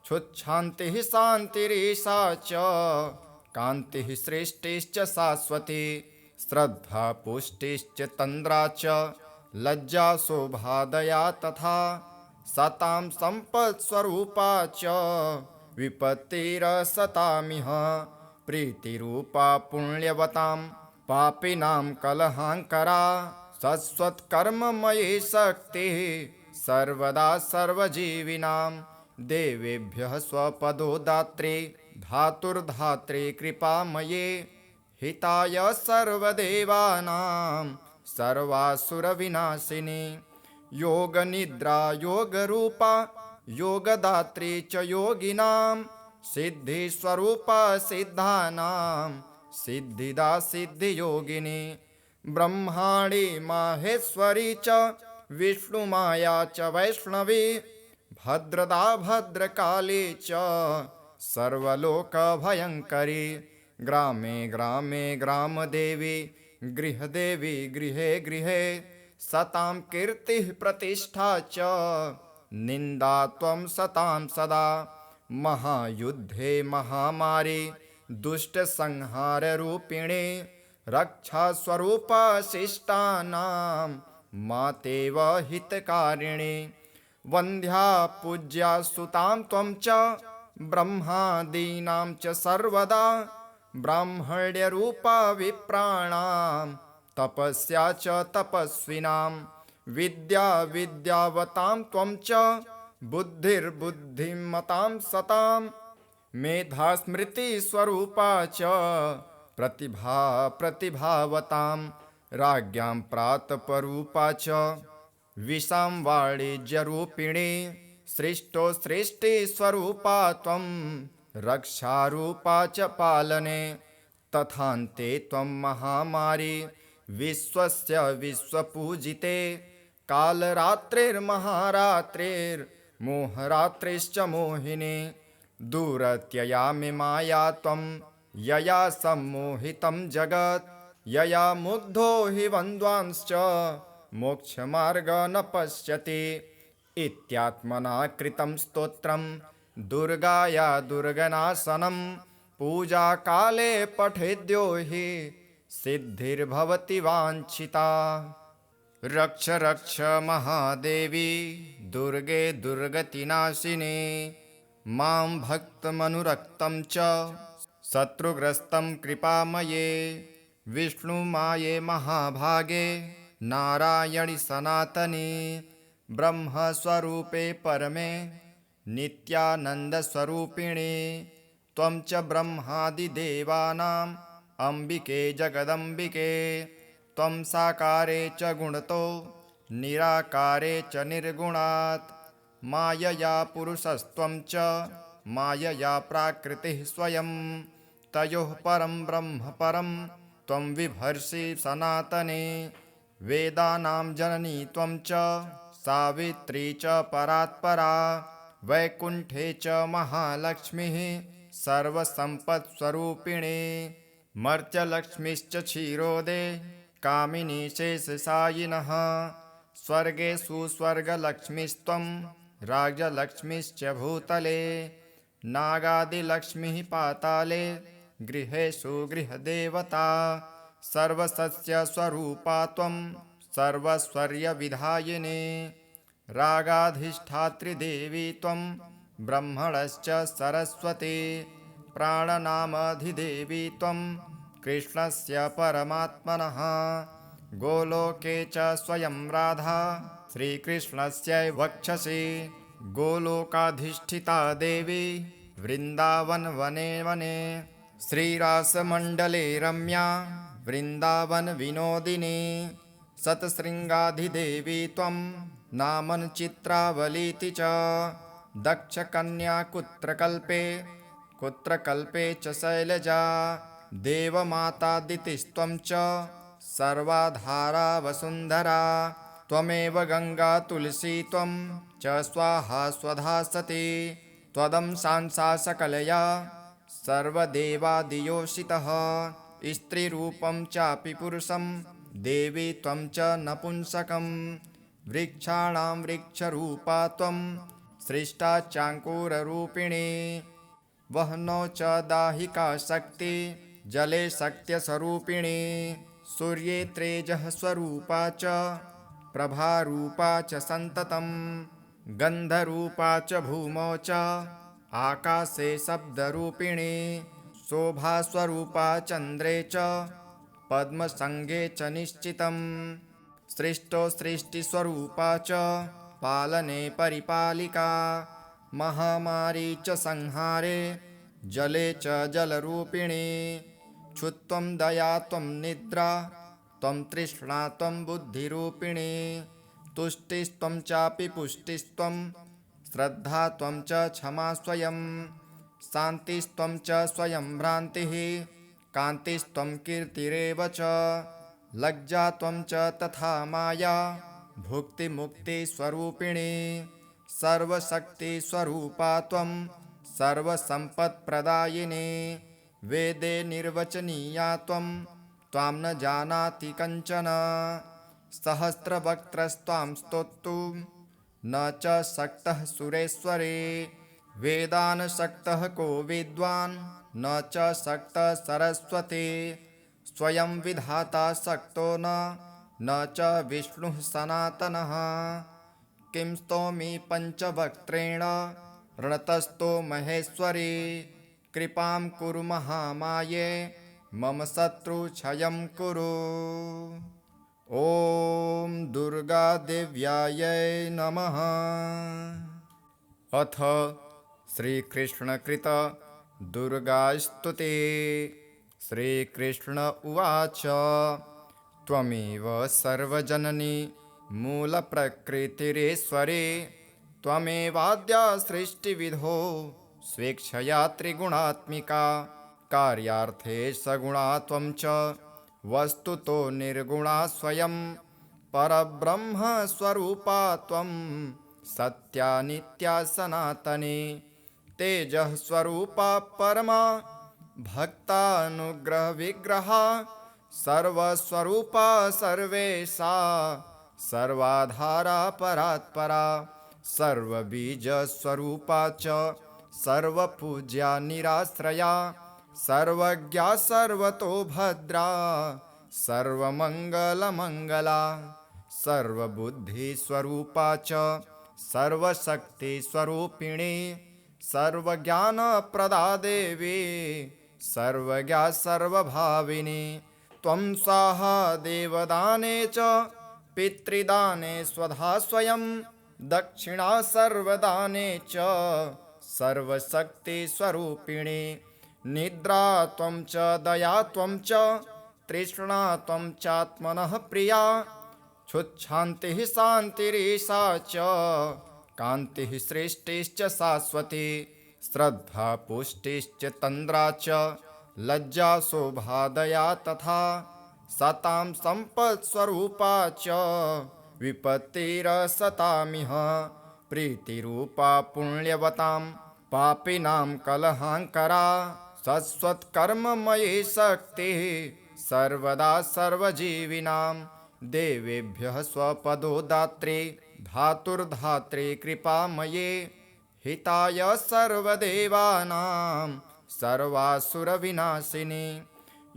[SPEAKER 1] क्षुच्छान्तिः शान्तिरीशा च कान्तिः सृष्टिश्च शाश्वती श्रद्धा पुष्टिश्च तन्द्रा च लज्जा शोभा दया तथा सतां सम्पत्स्वरूपा च विपत्तिरसतामिह प्रीतिरूपा पुण्यवतां पापिनां कलहाङ्करा शाश्वतकर्ममयी शक्तिः सर्वदा सर्वजीविनां देवेभ्यः स्वपदो दात्री धातुर्धात्री कृपामये हिताय सर्वदेवानां सर्वासुरविनाशिनी योगनिद्रा योगरूपा योगदात्री च योगिनां सिद्धिस्वरूपा सिद्धानां सिद्धिदा सिद्धियोगिनी ब्रह्माणी माहेश्वरी च विष्णुमाया च वैष्णवी भद्रदा भद्रकाली च सर्वलोकभयङ्करी ग्रामे ग्रामे ग्रामदेवी गृहदेवी गृहे गृहे सतां कीर्तिः प्रतिष्ठा च निन्दा त्वं सतां सदा महायुद्धे महामारी दुष्टसंहाररूपिणी रक्षास्वरूपा शिष्टानां मातेव हितकारिणी वन्द्या पूज्या सुतां त्वं च ब्रह्मादीनां च सर्वदा ब्राह्मण्यरूपा विप्राणां तपस्या च तपस्विनां विद्या विद्यावतां त्वं च बुद्धिर्बुद्धिमतां सतां मेधा स्मृतिस्वरूपा च प्रतिभा प्रतिभावतां राज्ञां प्रातपरूपा च विशां वाणिज्यरूपिणी सृष्टो सृष्टिस्वरूपा त्वं रक्षारूपा च पालने तथान्ते त्वं महामारी विश्वस्य विश्वपूजिते कालरात्रिर्महारात्रिर्मोहरात्रिश्च मोहिनी दूरत्ययामि माया त्वं यया सम्मोहितं जगत् यया मुग्धो हि बन्ध्वांश्च मोक्षमार्ग न पश्यति इत्यात्मना कृतं स्तोत्रं दुर्गाया दुर्गनाशनं पूजाकाले पठेद्यो हि सिद्धिर्भवति वाञ्छिता। रक्ष रक्ष महादेवी दुर्गे दुर्गतिनाशिनी मां भक्तमनुरक्तं च शत्रुग्रस्तं कृपामये विष्णुमाये महाभागे नारायणि सनातनी ब्रह्मस्वरूपे परमे नित्यानन्दस्वरूपिणी त्वं च ब्रह्मादिदेवानाम् अम्बिके जगदम्बिके त्वं साकारे च गुणतो निराकारे च निर्गुणात् मायया पुरुषस्त्वं च मायया प्राकृतिः स्वयं तयोः परं ब्रह्म परं त्वं विभर्षि सनातने वेदानां जननी त्वं च सावित्री च परात्परा वैकुण्ठे च महालक्ष्मीः सर्वसम्पत्स्वरूपिणी मर्त्यलक्ष्मीश्च क्षीरोदे कामिनी शेषशायिनः स्वर्गेषु स्वर्गलक्ष्मीस्त्वं राज्यलक्ष्मीश्च भूतले नागादिलक्ष्मीः पाताले गृहेषु गृहदेवता सर्वसस्यस्वरूपा त्वं सर्वस्वर्यविधायिनी रागाधिष्ठात्रिदेवी त्वं ब्रह्मणश्च सरस्वती प्राणनामधिदेवी त्वं कृष्णस्य परमात्मनः गोलोके च स्वयं राधा श्रीकृष्णस्यैव वक्षसि गोलोकाधिष्ठिता देवी वृन्दावनवने वने श्रीरासमण्डले रम्या वृन्दावनविनोदिनी शतशृङ्गाधिदेवी त्वं नामन चित्रावलीति च दक्षकन्या कुत्रकल्पे च शैलजा देवमातादितिस्त्वं च सर्वाधारा वसुन्धरा त्वमेव गङ्गा तुलसी त्वं च स्वाहा स्वधा सती त्वदंशांसा सकलया सर्वदेवादियोषितः स्त्रीरूपं चापि पुरुषं देवी त्वं च नपुंसकं वृक्षाणां वृक्षरूपा त्वं सृष्टा चाङ्कुररूपिणी वह्नौ च दाहिका शक्ति जले शक्त्यस्वरूपिणी सूर्ये तेजः स्वरूपा च प्रभारूपा च सन्ततं गन्धरूपा च भूमौ च आकाशे शब्दरूपिणी शोभास्वरूपा चन्द्रे च पद्मसङ्गे च निश्चितं सृष्टो सृष्टिस्वरूपा च पालने परिपालिका महामारी च संहारे जले च जलरूपिणी क्षुत्वं दया त्वं निद्रा त्वं तृष्णा त्वं बुद्धिरूपिणी तुष्टिस्त्वं चापि पुष्टिस्त्वं श्रद्धा त्वं च क्षमा स्वयं शान्तिस्त्वं च स्वयं भ्रान्तिः कान्तिस्त्वं कीर्तिरेव च लज्जा त्वं च तथा माया भुक्तिमुक्तिस्वरूपिणी सर्वशक्तिस्वरूपा त्वं सर्वसम्पत्प्रदायिनी वेदे निर्वचनीया त्वं त्वां न जानाति कञ्चन सहस्रवक्त्रस्त्वां स्तोतुं न च शक्तः सुरेश्वरे वेदान् शक्तः को विद्वान् न च शक्तः सरस्वती स्वयं विधाता शक्तो न च विष्णुः सनातनः किं स्तोमि पञ्चवक्त्रेण रणतस्तो महेश्वरी कृपां कुरु महामाये मम शत्रुक्षयं कुरु। ॐ दुर्गादेव्यायै नमः। अथ श्रीकृष्णकृत दुर्गास्तुतिः। श्रीकृष्ण उवाच त्वमेव सर्वजननी मूलप्रकृतिरेश्वरी त्वमेवाद्या सृष्टिविधौ स्वेच्छया त्रिगुणात्मिका कार्यार्थे सगुणा त्वं च वस्तुतो निर्गुणा स्वयं परब्रह्मस्वरूपा त्वं सत्या नित्या सनातनी तेजः स्वरूपा परमा भक्तानुग्रहविग्रहा सर्वस्वरूपा सर्वेशा सर्वाधारा परात्परा सर्वबीजस्वरूपा च सर्वपूज्या निराश्रया सर्वज्ञा सर्वतो भद्रा सर्वमङ्गलमङ्गला सर्वबुद्धिस्वरूपा च सर्वशक्तिस्वरूपिणी सर्वज्ञानप्रदा देवी सर्वज्ञा सर्वभाविनी त्वं स्वाहा देवदाने च पितृदाने स्वधा स्वयं दक्षिणा सर्वदाने च सर्वशक्तिस्वरूपिणी निद्रा त्वं च दया त्वं च तृष्णा त्वं चात्मनः प्रिया क्षुच्छान्तिः शान्तिरीशा च कान्तिः सृष्टिश्च शाश्वती श्रद्धा पुष्टिश्च तन्द्रा च लज्जा शोभा दया तथा सतां सम्पत्स्वरूपा च विपत्तिरसतामिह प्रीतिरूपा पुण्यवतां पापिनां कलहाङ्करा शाश्वतकर्ममयी शक्तिः सर्वदा सर्वजीविनां देवेभ्यः स्वपदो दात्री धातुर्धात्री कृपामये हिताय सर्वदेवानां सर्वासुरविनाशिनी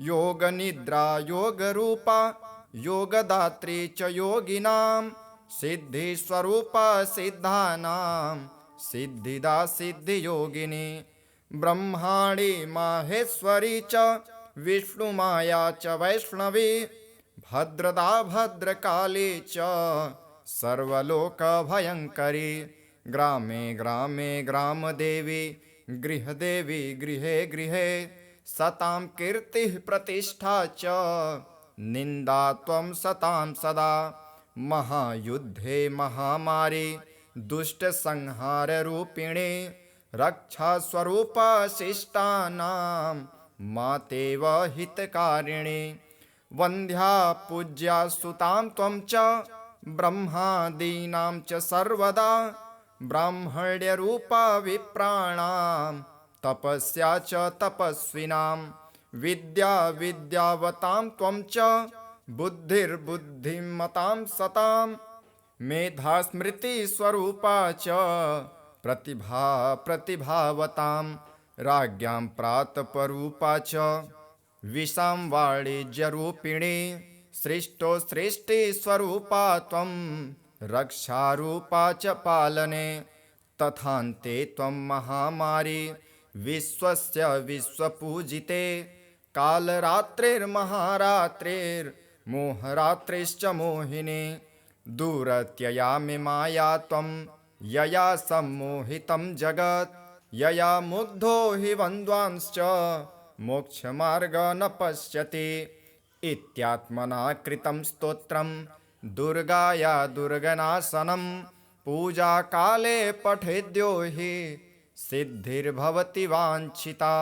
[SPEAKER 1] योगनिद्रा योगरूपा योगदात्री च योगिनां सिद्धिस्वरूपा सिद्धानां सिद्धिदा सिद्धियोगिनी ब्रह्माणी माहेश्वरी च विष्णुमाया च वैष्णवी भद्रदा भद्रकाली च सर्वलोकभयङ्करी ग्रामे ग्रामे ग्रामदेवी गृहदेवी गृहे गृहे सतां कीर्तिः प्रतिष्ठा च निन्दा त्वं सतां सदा महायुद्धे महामारी दुष्टसंहाररूपिणी रक्षास्वरूपा शिष्टानां मातेव हितकारिणी वन्द्या पूज्या सुतां त्वं च ब्रह्मादीनां च सर्वदा ब्राह्मण्यरूपा विप्राणां तपस्या च तपस्विनां विद्या विद्यावतां त्वं च बुद्धिर्बुद्धिमतां सतां मेधा स्मृतिस्वरूपा च प्रतिभा प्रतिभावतां राज्ञां प्रातपरूपा च विशां वाणिज्यरूपिणी सृष्टो सृष्टिस्वरूपा त्वं रक्षारूपा च पालने तथान्ते त्वं महामारी विश्वस्य विश्वपूजिते कालरात्रिर्महारात्रिर्मोहरात्रिश्च मोहिनी दूरत्ययामि माया त्वं यया सम्मोहितं जगत् यया मुग्धो हि वन्द्वांश्च मोक्षमार्ग न पश्यति इत्यात्मना कृतं स्तोत्रं दुर्गाया दुर्गनाशनं पूजाकाले पठेद्यो हि सिद्धिर्भवति वाञ्छिता।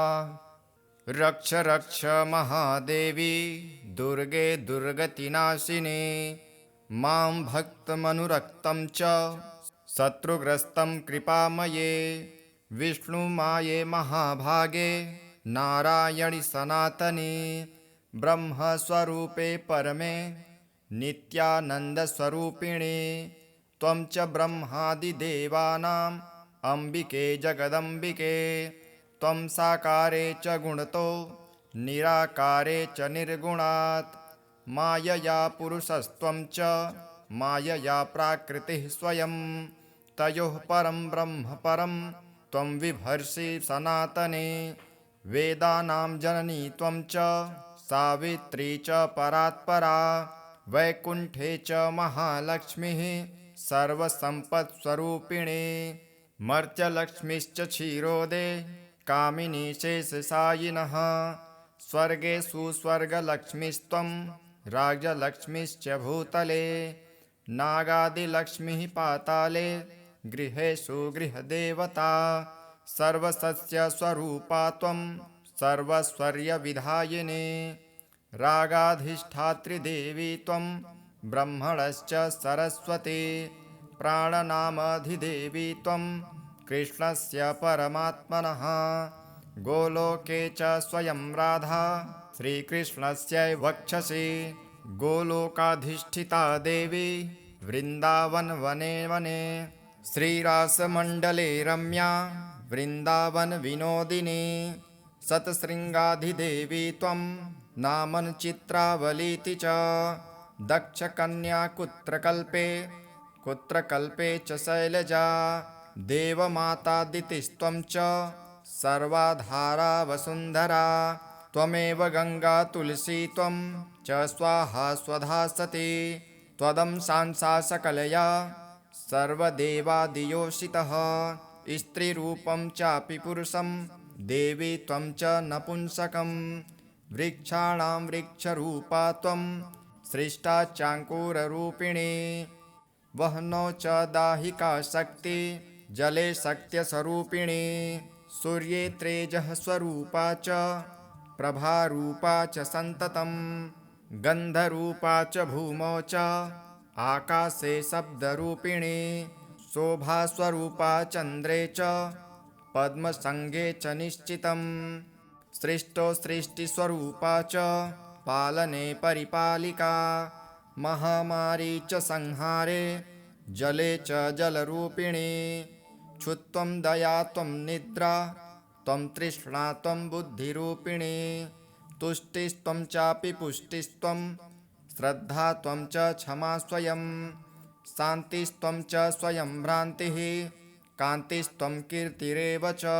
[SPEAKER 1] रक्ष रक्ष महादेवी दुर्गे दुर्गतिनाशिनी मां भक्तमनुरक्तं च शत्रुग्रस्तं कृपामये विष्णुमाये महाभागे नारायणि सनातनी ब्रह्मस्वरूपे परमे नित्यानन्दस्वरूपिणी त्वं च ब्रह्मादिदेवानाम् अम्बिके जगदम्बिके त्वं साकारे च गुणतो निराकारे च निर्गुणात् मायया पुरुषस्त्वं च मायया प्राकृतिः स्वयं तयोः परं ब्रह्म परं त्वं विभर्षि सनातने वेदानां जननी त्वं च सावित्री च परात्परा वैकुण्ठे च महालक्ष्मीः सर्वसम्पत्स्वरूपिणी मर्त्यलक्ष्मीश्च क्षीरोदे कामिनी शेषशायिनः स्वर्गेषु स्वर्गलक्ष्मीस्त्वं राज्यलक्ष्मीश्च भूतले नागादिलक्ष्मीः पाताले गृहेषु गृहदेवता सर्वसस्यस्वरूपा त्वं सर्वस्वर्यविधायिनी रागाधिष्ठात्रिदेवी त्वं ब्रह्मणश्च सरस्वती प्राणनामधिदेवी त्वं कृष्णस्य परमात्मनः गोलोके च स्वयं राधा श्रीकृष्णस्यै वक्षसि गोलोकाधिष्ठिता देवी वृन्दावनवने वने श्रीरासमण्डले रम्या वृन्दावनविनोदिनी शतशृङ्गाधिदेवी त्वं नामन चित्रावलीति च दक्षकन्या कुत्रकल्पे च शैलजा देवमातादितिस्त्वं च सर्वाधारा वसुन्धरा त्वमेव गंगा तुलसी त्वं च स्वाहा स्वधा सती त्वदंशांसा सकलया सर्वदेवादियोषितः स्त्रीरूपं चापि पुरुषं देवी त्वं च नपुंसकं वृक्षाणां वृक्षरूपा त्वं सृष्टा चाङ्कुररूपिणी वह्नौ च दाहिका शक्ति जले शक्त्यस्वरूपिणी सूर्ये तेजः स्वरूपा च प्रभारूपा च सन्ततं गन्धरूपा च भूमौ च आकाशे शब्दरूपिणी शोभास्वरूपा चन्द्रे च पद्मसंगे च निश्चितं सृष्टो सृष्टिस्वरूपा च पालने परिपालिका महामारी च संहारे जले च जलरूपिणी क्षुत्वं दया त्वं निद्रा त्वं तृष्णा त्वं बुद्धिरूपिणी तुष्टिस्त्वं चापि पुष्टिस्त्वं श्रद्धा त्वं च क्षमा स्वयं शान्तिस्त्वं च स्वयं भ्रान्तिः कान्तिस्त्वं कीर्तिरेव च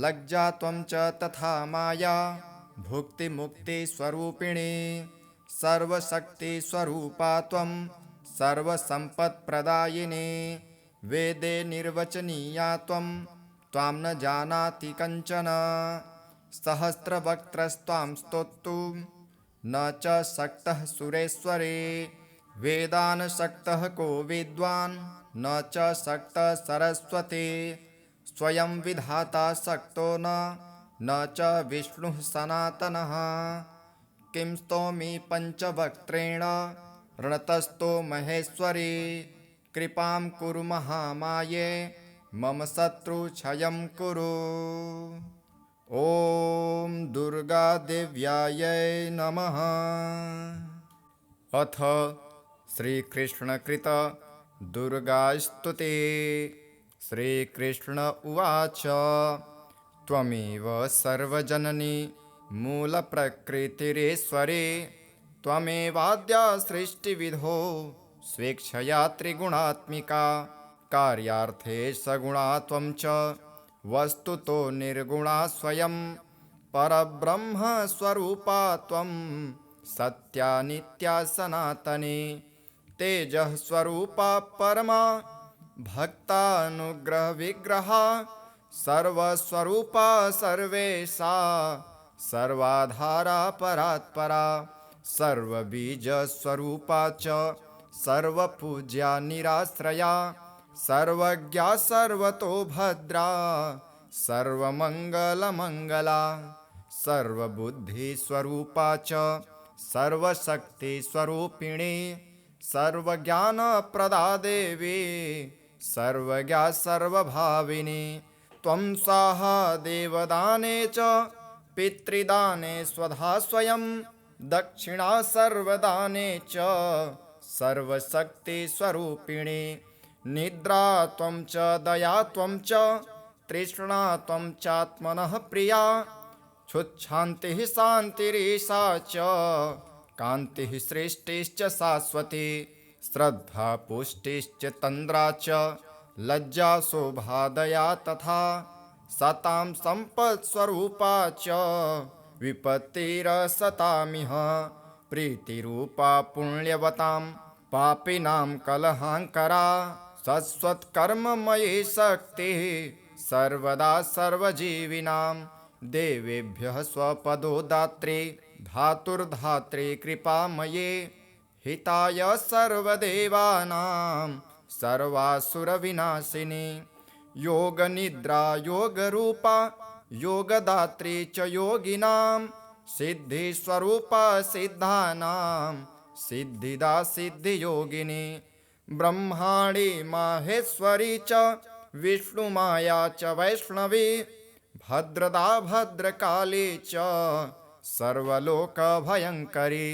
[SPEAKER 1] लज्जा त्वं च तथा माया भुक्तिमुक्तिस्वरूपिणी सर्वशक्तिस्वरूपा त्वं सर्वसम्पत्प्रदायिनी वेदे निर्वचनीया त्वं त्वां न जानाति कञ्चन सहस्रवक्त्रस्त्वां स्तोतुं न च शक्तः सुरेश्वरे वेदान् शक्तः को विद्वान् न च शक्तः सरस्वती स्वयं विधाता शक्तो न च विष्णुः सनातनः किं स्तोमि पञ्चवक्त्रेण रणतस्थो महेश्वरी कृपां कुरु महामाये मम शत्रुक्षयं कुरु। ॐ दुर्गादेव्यायै नमः। अथ श्रीकृष्णकृत दुर्गास्तुतिः। श्रीकृष्ण उवाच त्वमेव सर्वजननी मूलप्रकृतिरेश्वरी त्वमेवाद्या सृष्टिविधौ स्वेच्छया त्रिगुणात्मिका कार्यार्थे सगुणा त्वं च वस्तुतो निर्गुणा स्वयं परब्रह्मस्वरूपा त्वं सत्या नित्या सनातनी तेजः स्वरूपा परमा भक्तानुग्रहविग्रहा सर्वस्वरूपा सर्वेशा सर्वाधारा परात्परा सर्वबीजस्वरूपा च सर्वपूज्या निराश्रया सर्वज्ञा सर्वतो भद्रा सर्वमङ्गलमङ्गला सर्वबुद्धिस्वरूपा च सर्वशक्तिस्वरूपिणी सर्वज्ञानप्रदा देवी सर्वज्ञा सर्वभाविनी त्वं स्वाहा देवदाने च पितृदाने स्वधा स्वयं दक्षिणा सर्वदाने च सर्वशक्तिस्वरूपिणी निद्रा त्वं च दया त्वं च तृष्णा त्वं चात्मनः प्रिया क्षुच्छान्तिः शान्तिरीशा च कान्तिः सृष्टिश्च शाश्वती श्रद्धा पुष्टिश्च तन्द्रा च लज्जा शोभा दया तथा सतां सम्पत्स्वरूपा च विपत्तिरसतामिह प्रीतिरूपा पुण्यवतां पापिनां कलहाङ्करा शश्वत्कर्ममयी शक्तिः सर्वदा सर्वजीविनां देवेभ्यः स्वपदो दात्री धातुर्धात्री कृपामये हिताय सर्वदेवानां सर्वासुरविनाशिनी योगनिद्रा योगरूपा योगदात्री च योगिनां सिद्धिस्वरूपा सिद्धानां सिद्धिदा सिद्धियोगिनी ब्रह्माणी माहेश्वरी च विष्णुमाया च वैष्णवी भद्रदा भद्रकाली च सर्वलोकभयङ्करी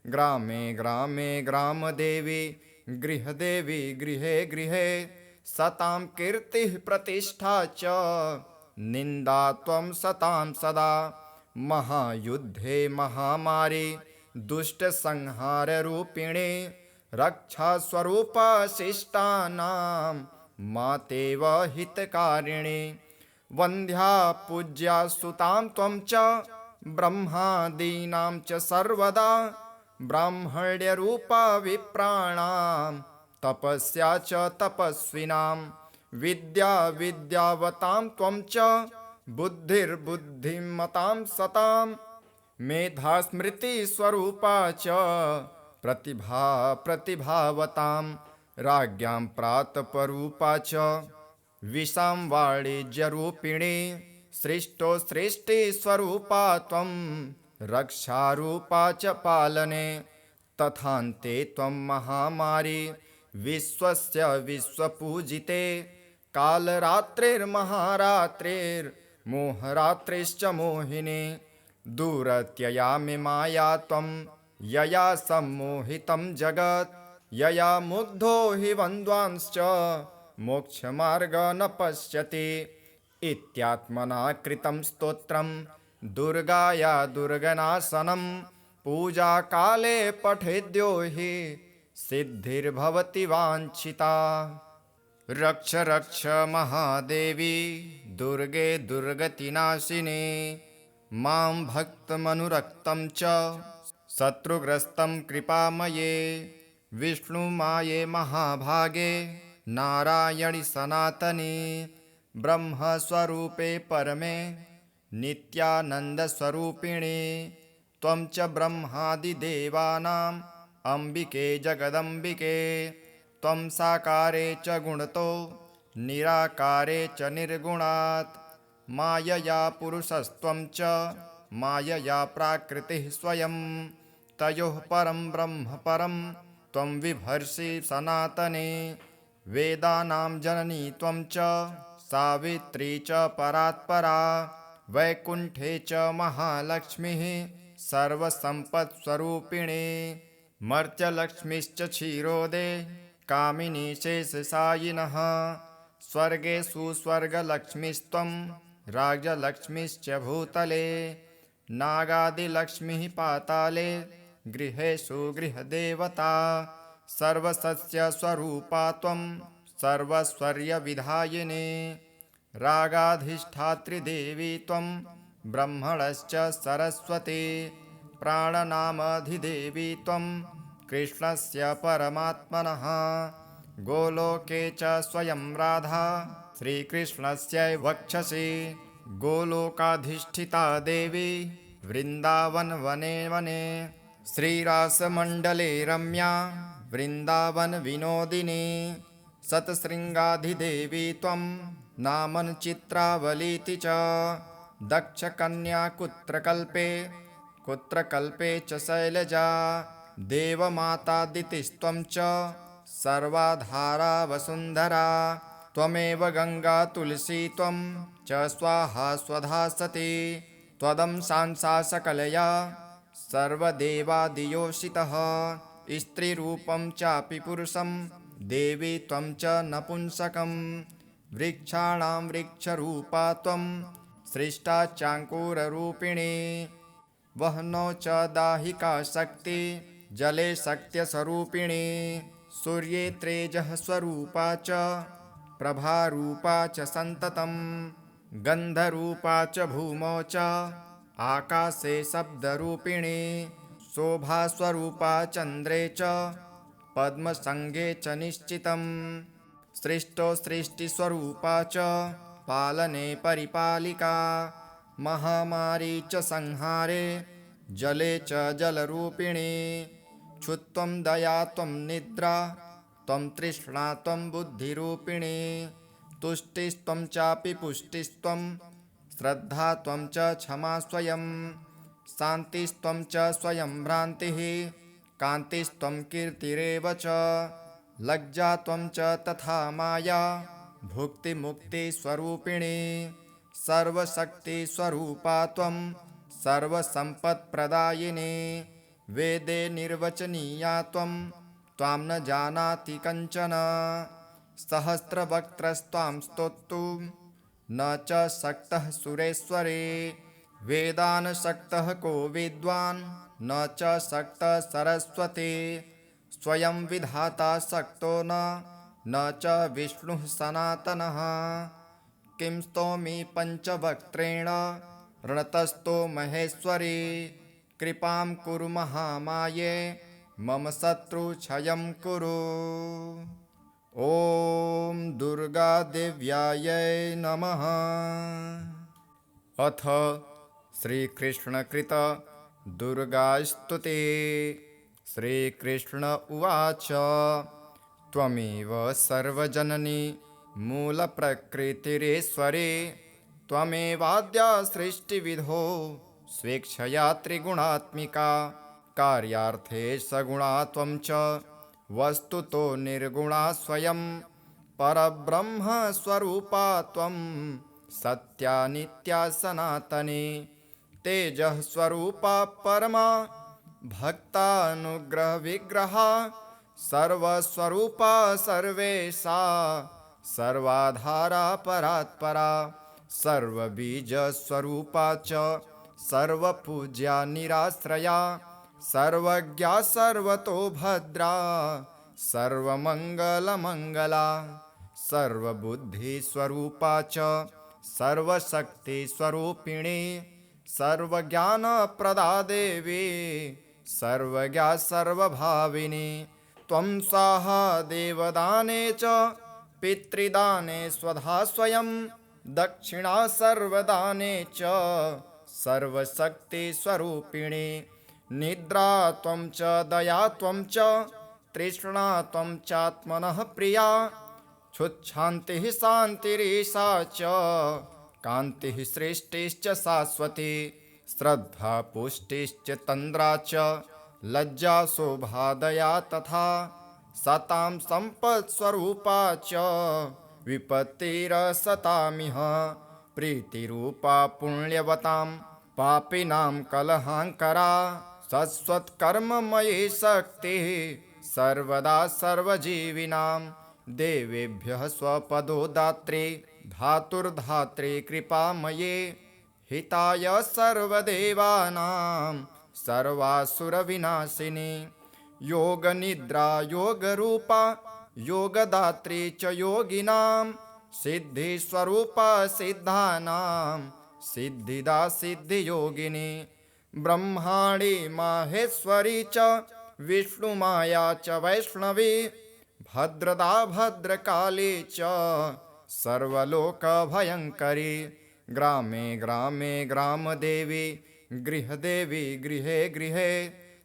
[SPEAKER 1] ग्रामे ग्रामे ग्रामदेवी गृहदेवी गृहे गृहे सतां कीर्तिः प्रतिष्ठा च निन्दा त्वं सतां सदा महायुद्धे महामारी दुष्टसंहाररूपिणी रक्षास्वरूपा शिष्टानां मातेव हितकारिणी वन्द्या पूज्या सुतां त्वं च ब्रह्मादीनां च सर्वदा ब्राह्मण्यरूपा विप्राणां तपस्या च तपस्विनां विद्या विद्यावतां त्वं च बुद्धिर्बुद्धिमतां सतां मेधा स्मृतिस्वरूपा च प्रतिभा प्रतिभावतां राज्ञां प्रातपरूपा च विशां वाणिज्यरूपिणी सृष्टो सृष्टिस्वरूपा त्वं रक्षारूपा च पालने तथान्ते त्वं महामारी विश्वस्य विश्वपूजिते कालरात्रिर्महारात्रिर्मोहरात्रिश्च मोहिनी दूरत्ययामि माया त्वं यया सम्मोहितं जगत् यया मुग्धो हि वन्द्वांश्च मोक्षमार्ग न पश्यति इत्यात्मना कृतं स्तोत्रं दुर्गाया दुर्गनाशनं पूजाकाले पठेद्यो हि सिद्धिर्भवति वाञ्छिता रक्ष रक्ष महादेवी दुर्गे दुर्गतिनाशिनी मां भक्तमनुरक्तं च शत्रुग्रस्तं कृपामये विष्णुमाये महाभागे नारायणि सनातनी ब्रह्मस्वरूपे परमे नित्यानन्दस्वरूपिणी त्वं च ब्रह्मादिदेवानाम् अम्बिके जगदम्बिके त्वं साकारे च गुणतो निराकारे च निर्गुणात् मायया पुरुषस्त्वं च मायया प्राकृतिः स्वयं तयोः परं ब्रह्म परं त्वं विभर्षि सनातने वेदानां जननी त्वं च सावित्री च परात्परा वैकुण्ठे च महालक्ष्मीः सर्वसम्पत्स्वरूपिणी मर्त्यलक्ष्मीश्च क्षीरोदे कामिनी शेषशायिनः स्वर्गेषु स्वर्गलक्ष्मीस्त्वं राज्यलक्ष्मीश्च भूतले नागादिलक्ष्मीः पाताले गृहेषु गृहदेवता सर्वसस्यस्वरूपा त्वं सर्वस्वर्यविधायिनी रागाधिष्ठात्रिदेवी त्वं ब्रह्मणश्च सरस्वती प्राणनामधिदेवी त्वं कृष्णस्य परमात्मनः गोलोके च स्वयं राधा श्रीकृष्णस्य वक्षसि गोलोकाधिष्ठिता देवी वृन्दावनवने वने श्रीरासमण्डले रम्या वृन्दावनविनोदिनी शतशृङ्गाधिदेवी त्वं नामनचित्रावलीति च दक्षकन्या कुत्रकल्पे च शैलजा देवमातादितिस्त्वं च सर्वाधारा वसुन्धरा त्वमेव गङ्गा तुलसी त्वं च स्वाहा स्वधा सती त्वदंशांसा सकलया सर्वदेवादियोषितः स्त्रीरूपं चापि पुरुषं देवी त्वं च नपुंसकं वृक्षाणां वृक्षरूपा त्वं सृष्टा चाङ्कुररूपिणी वह्नौ च दाहिका शक्ति जले शक्त्यस्वरूपिणी सूर्ये तेजःस्वरूपा च प्रभारूपा च सन्ततं गन्धरूपा च भूमौ च आकाशे शब्दरूपिणी शोभास्वरूपा चन्द्रे च पद्मसङ्गे च निश्चितं सृष्टो सृष्टिस्वरूपा च पालने परिपालिका महामारी च संहारे जले च जलरूपिणी क्षुत्वं दया त्वं निद्रा त्वं तृष्णा त्वं बुद्धिरूपिणी तुष्टिस्त्वं चापि पुष्टिस्त्वं श्रद्धा त्वं च क्षमा स्वयं शान्तिस्त्वं च स्वयं भ्रान्तिः कान्तिस्त्वं कीर्तिरेव च लज्जा त्वं च तथा माया भुक्तिमुक्तिस्वरूपिणी सर्वशक्तिस्वरूपा त्वं सर्वसम्पत्प्रदायिनी वेदे निर्वचनीया त्वं त्वां न जानाति कञ्चन सहस्रवक्त्रस्त्वां स्तोतुं न च शक्तः सुरेश्वरे वेदान् शक्तः को विद्वान् न च शक्तः सरस्वती स्वयं विधाता शक्तो न च विष्णुः सनातनः किं स्तोमि पञ्चवक्त्रेण रणतस्तो महेश्वरी कृपां कुरु महामाये मम शत्रुक्षयं कुरु। ॐ दुर्गादेव्यायै नमः। अथ श्रीकृष्णकृत दुर्गास्तुते। श्रीकृष्ण उवाच त्वमेव सर्वजननी मूलप्रकृतिरेश्वरी त्वमेवाद्या सृष्टिविधौ स्वेच्छया त्रिगुणात्मिका कार्यार्थे सगुणा त्वं च वस्तुतो निर्गुणा स्वयं परब्रह्मस्वरूपा त्वं सत्या नित्या सनातनी तेजः स्वरूपा परमा भक्तानुग्रहविग्रहा सर्वस्वरूपा सर्वेशा सर्वाधारा परात्परा सर्वबीजस्वरूपा च सर्वपूज्या निराश्रया सर्वज्ञा सर्वतो भद्रा सर्वमङ्गलमङ्गला सर्वबुद्धिस्वरूपा च सर्वशक्तिस्वरूपिणी सर्वज्ञानप्रदा देवी सर्वज्ञा सर्वभाविनी त्वं स्वाहा देवदाने च पितृदाने स्वधा स्वयं दक्षिणा सर्वदाने च सर्वशक्तिस्वरूपिणी निद्रा त्वं च दया त्वं च तृष्णा त्वं चात्मनः प्रिया क्षुच्छान्तिः शान्तिरीशा च कान्तिः सृष्टिश्च शाश्वती श्रद्धा पुष्टिश्च तन्द्रा च लज्जा शोभा दया तथा सतां सम्पत्स्वरूपा च विपत्तिरसतामिह प्रीतिरूपा पुण्यवतां पापिनां कलहाङ्करा शाश्वतकर्ममयी शक्तिः सर्वदा सर्वजीविनां देवेभ्यः स्वपदो दात्री धातुर्धात्री कृपामये हिताय सर्वदेवानां सर्वासुरविनाशिनी योगनिद्रा योगरूपा योगदात्री च योगिनां सिद्धिस्वरूपा सिद्धानां सिद्धिदा सिद्धियोगिनी ब्रह्माणी माहेश्वरी च विष्णुमाया च वैष्णवी भद्रदा भद्रकाली च सर्वलोकभयङ्करी ग्रामे ग्रामे ग्रामदेवी गृहदेवी गृहे गृहे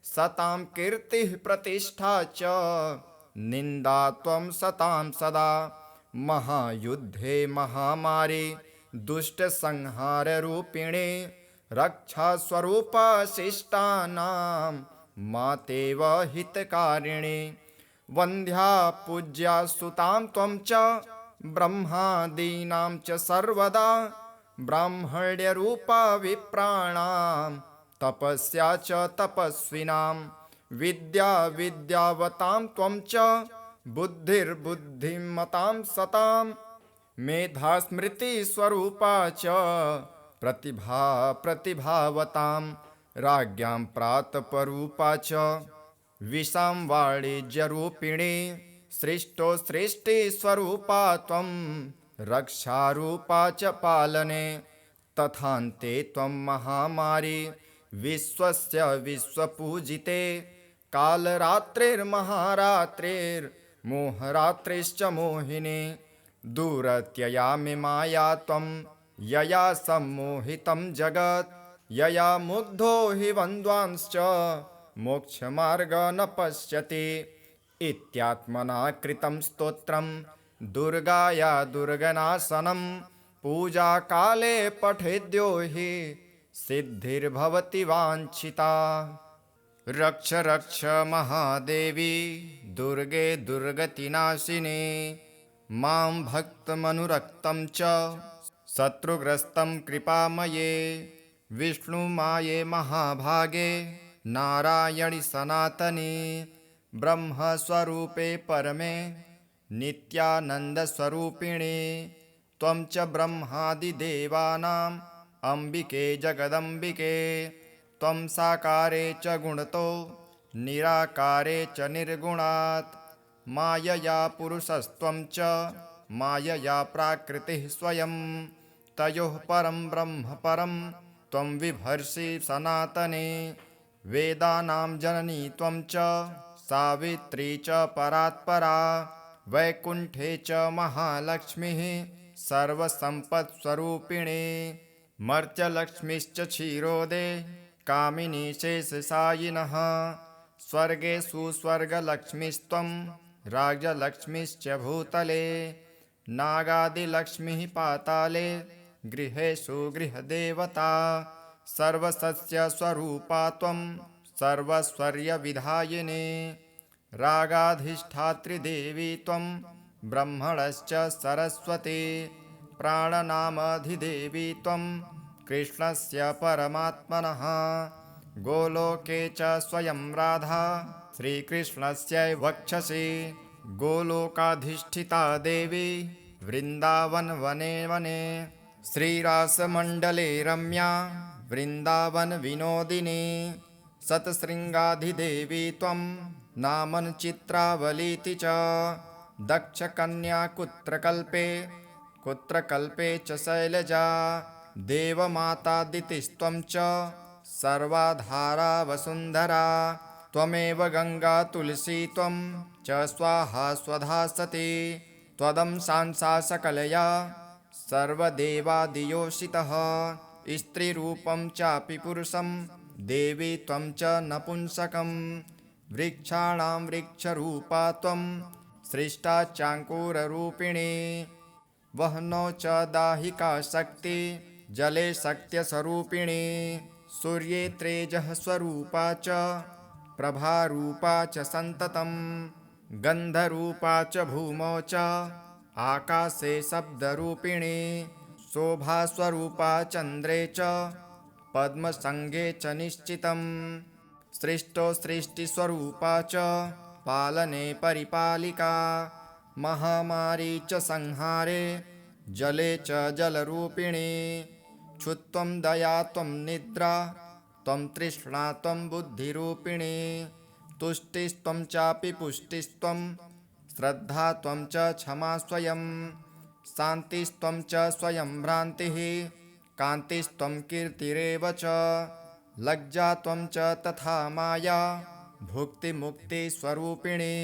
[SPEAKER 1] सतां कीर्तिः प्रतिष्ठा च निन्दा त्वं सतां सदा महायुद्धे महामारी दुष्टसंहाररूपिणी रक्षास्वरूपा शिष्टानां मातेव हितकारिणी वन्द्या पूज्या सुतां त्वं च ब्रह्मादीनां च सर्वदा ब्राह्मण्यरूपा विप्राणां तपस्या च तपस्विनां विद्या विद्यावतां त्वं च बुद्धिर्बुद्धिमतां सतां मेधा स्मृतिस्वरूपा च प्रतिभा प्रतिभावतां राज्ञां प्रातपरूपा च विशां वाणिज्यरूपिणी सृष्टो सृष्टिस्वरूपा त्वं रक्षारूपा च पालने तथान्ते त्वं महामारी विश्वस्य विश्वपूजिते कालरात्रिर्महारात्रिर् मोहरात्रिश्च मोहिनी दूरत्ययामि माया त्वं यया सम्मोहितं जगत् यया मुग्धो हि बन्ध्वांश्च मोक्षमार्ग न पश्यति इत्यात्मना कृतं स्तोत्रं दुर्गाया दुर्गनाशनं पूजाकाले पठेद्यो हि सिद्धिर्भवति वाञ्छिता। रक्ष रक्ष महादेवी दुर्गे दुर्गतिनाशिनी मां भक्तमनुरक्तं च शत्रुग्रस्तं कृपामये विष्णुमाये महाभागे नारायणि सनातनी ब्रह्मस्वरूपे परमे नित्यानन्दस्वरूपिणे त्वं च ब्रह्मादिदेवानाम् अम्बिके जगदम्बिके त्वं साकारे च गुणतो निराकारे च निर्गुणात् मायया पुरुषस्त्वं च मायया प्राकृतिः स्वयं तयोः परं ब्रह्म परं त्वं विभर्षि सनातने वेदानां जननी त्वं च सावित्री च परात्परा वैकुण्ठे च महालक्ष्मीः सर्वसम्पत्स्वरूपिणी मर्त्यलक्ष्मीश्च क्षीरोदे कामिनी शेषशायिनः स्वर्गेषु स्वर्गलक्ष्मीस्त्वं राज्यलक्ष्मीश्च भूतले नागादिलक्ष्मीः पाताले गृहेषु गृहदेवता सर्वसस्यस्वरूपा त्वं सर्वस्वर्यविधायिनी रागाधिष्ठात्रिदेवी त्वं ब्रह्मणश्च सरस्वती प्राणनामधिदेवी त्वं कृष्णस्य परमात्मनः गोलोके च स्वयं राधा श्रीकृष्णस्यैव वक्षसि गोलोकाधिष्ठिता देवी वृन्दावनवने वने श्रीरासमण्डले रम्या वृन्दावनविनोदिनी शतशृङ्गाधिदेवी त्वं नामन चित्रावलीति च दक्षकन्या कुत्रकल्पे च शैलजा देवमातादितिस्त्वं च सर्वाधारा वसुन्धरा त्वमेव गङ्गा तुलसी त्वं च स्वाहा स्वधा सती त्वदंशांसा सकलया सर्वदेवादियोषितः स्त्रीरूपं चापि पुरुषं देवी त्वं च नपुंसकं वृक्षाणां वृक्षरूपा त्वं सृष्टा चाङ्कुररूपिणी वह्नौ च दाहिका शक्ति जले शक्त्यस्वरूपिणी सूर्ये तेजः स्वरूपा च प्रभारूपा च सन्ततं गन्धरूपा च भूमौ च आकाशे शब्दरूपिणी शोभास्वरूपा चन्द्रे च पद्मसङ्गे च निश्चितं सृष्टो सृष्टिस्वरूपा च पालने परिपालिका महामारी च संहारे जले च जलरूपिणी क्षुत्वं दया त्वं निद्रा त्वं तृष्णा त्वं बुद्धिरूपिणी तुष्टिस्त्वं चापि पुष्टिस्त्वं श्रद्धा त्वं च क्षमा स्वयं शान्तिस्त्वं च स्वयं भ्रान्तिः कान्तिस्त्वं कीर्तिरेव च लज्जा त्वं च तथा माया भुक्तिमुक्तिस्वरूपिणी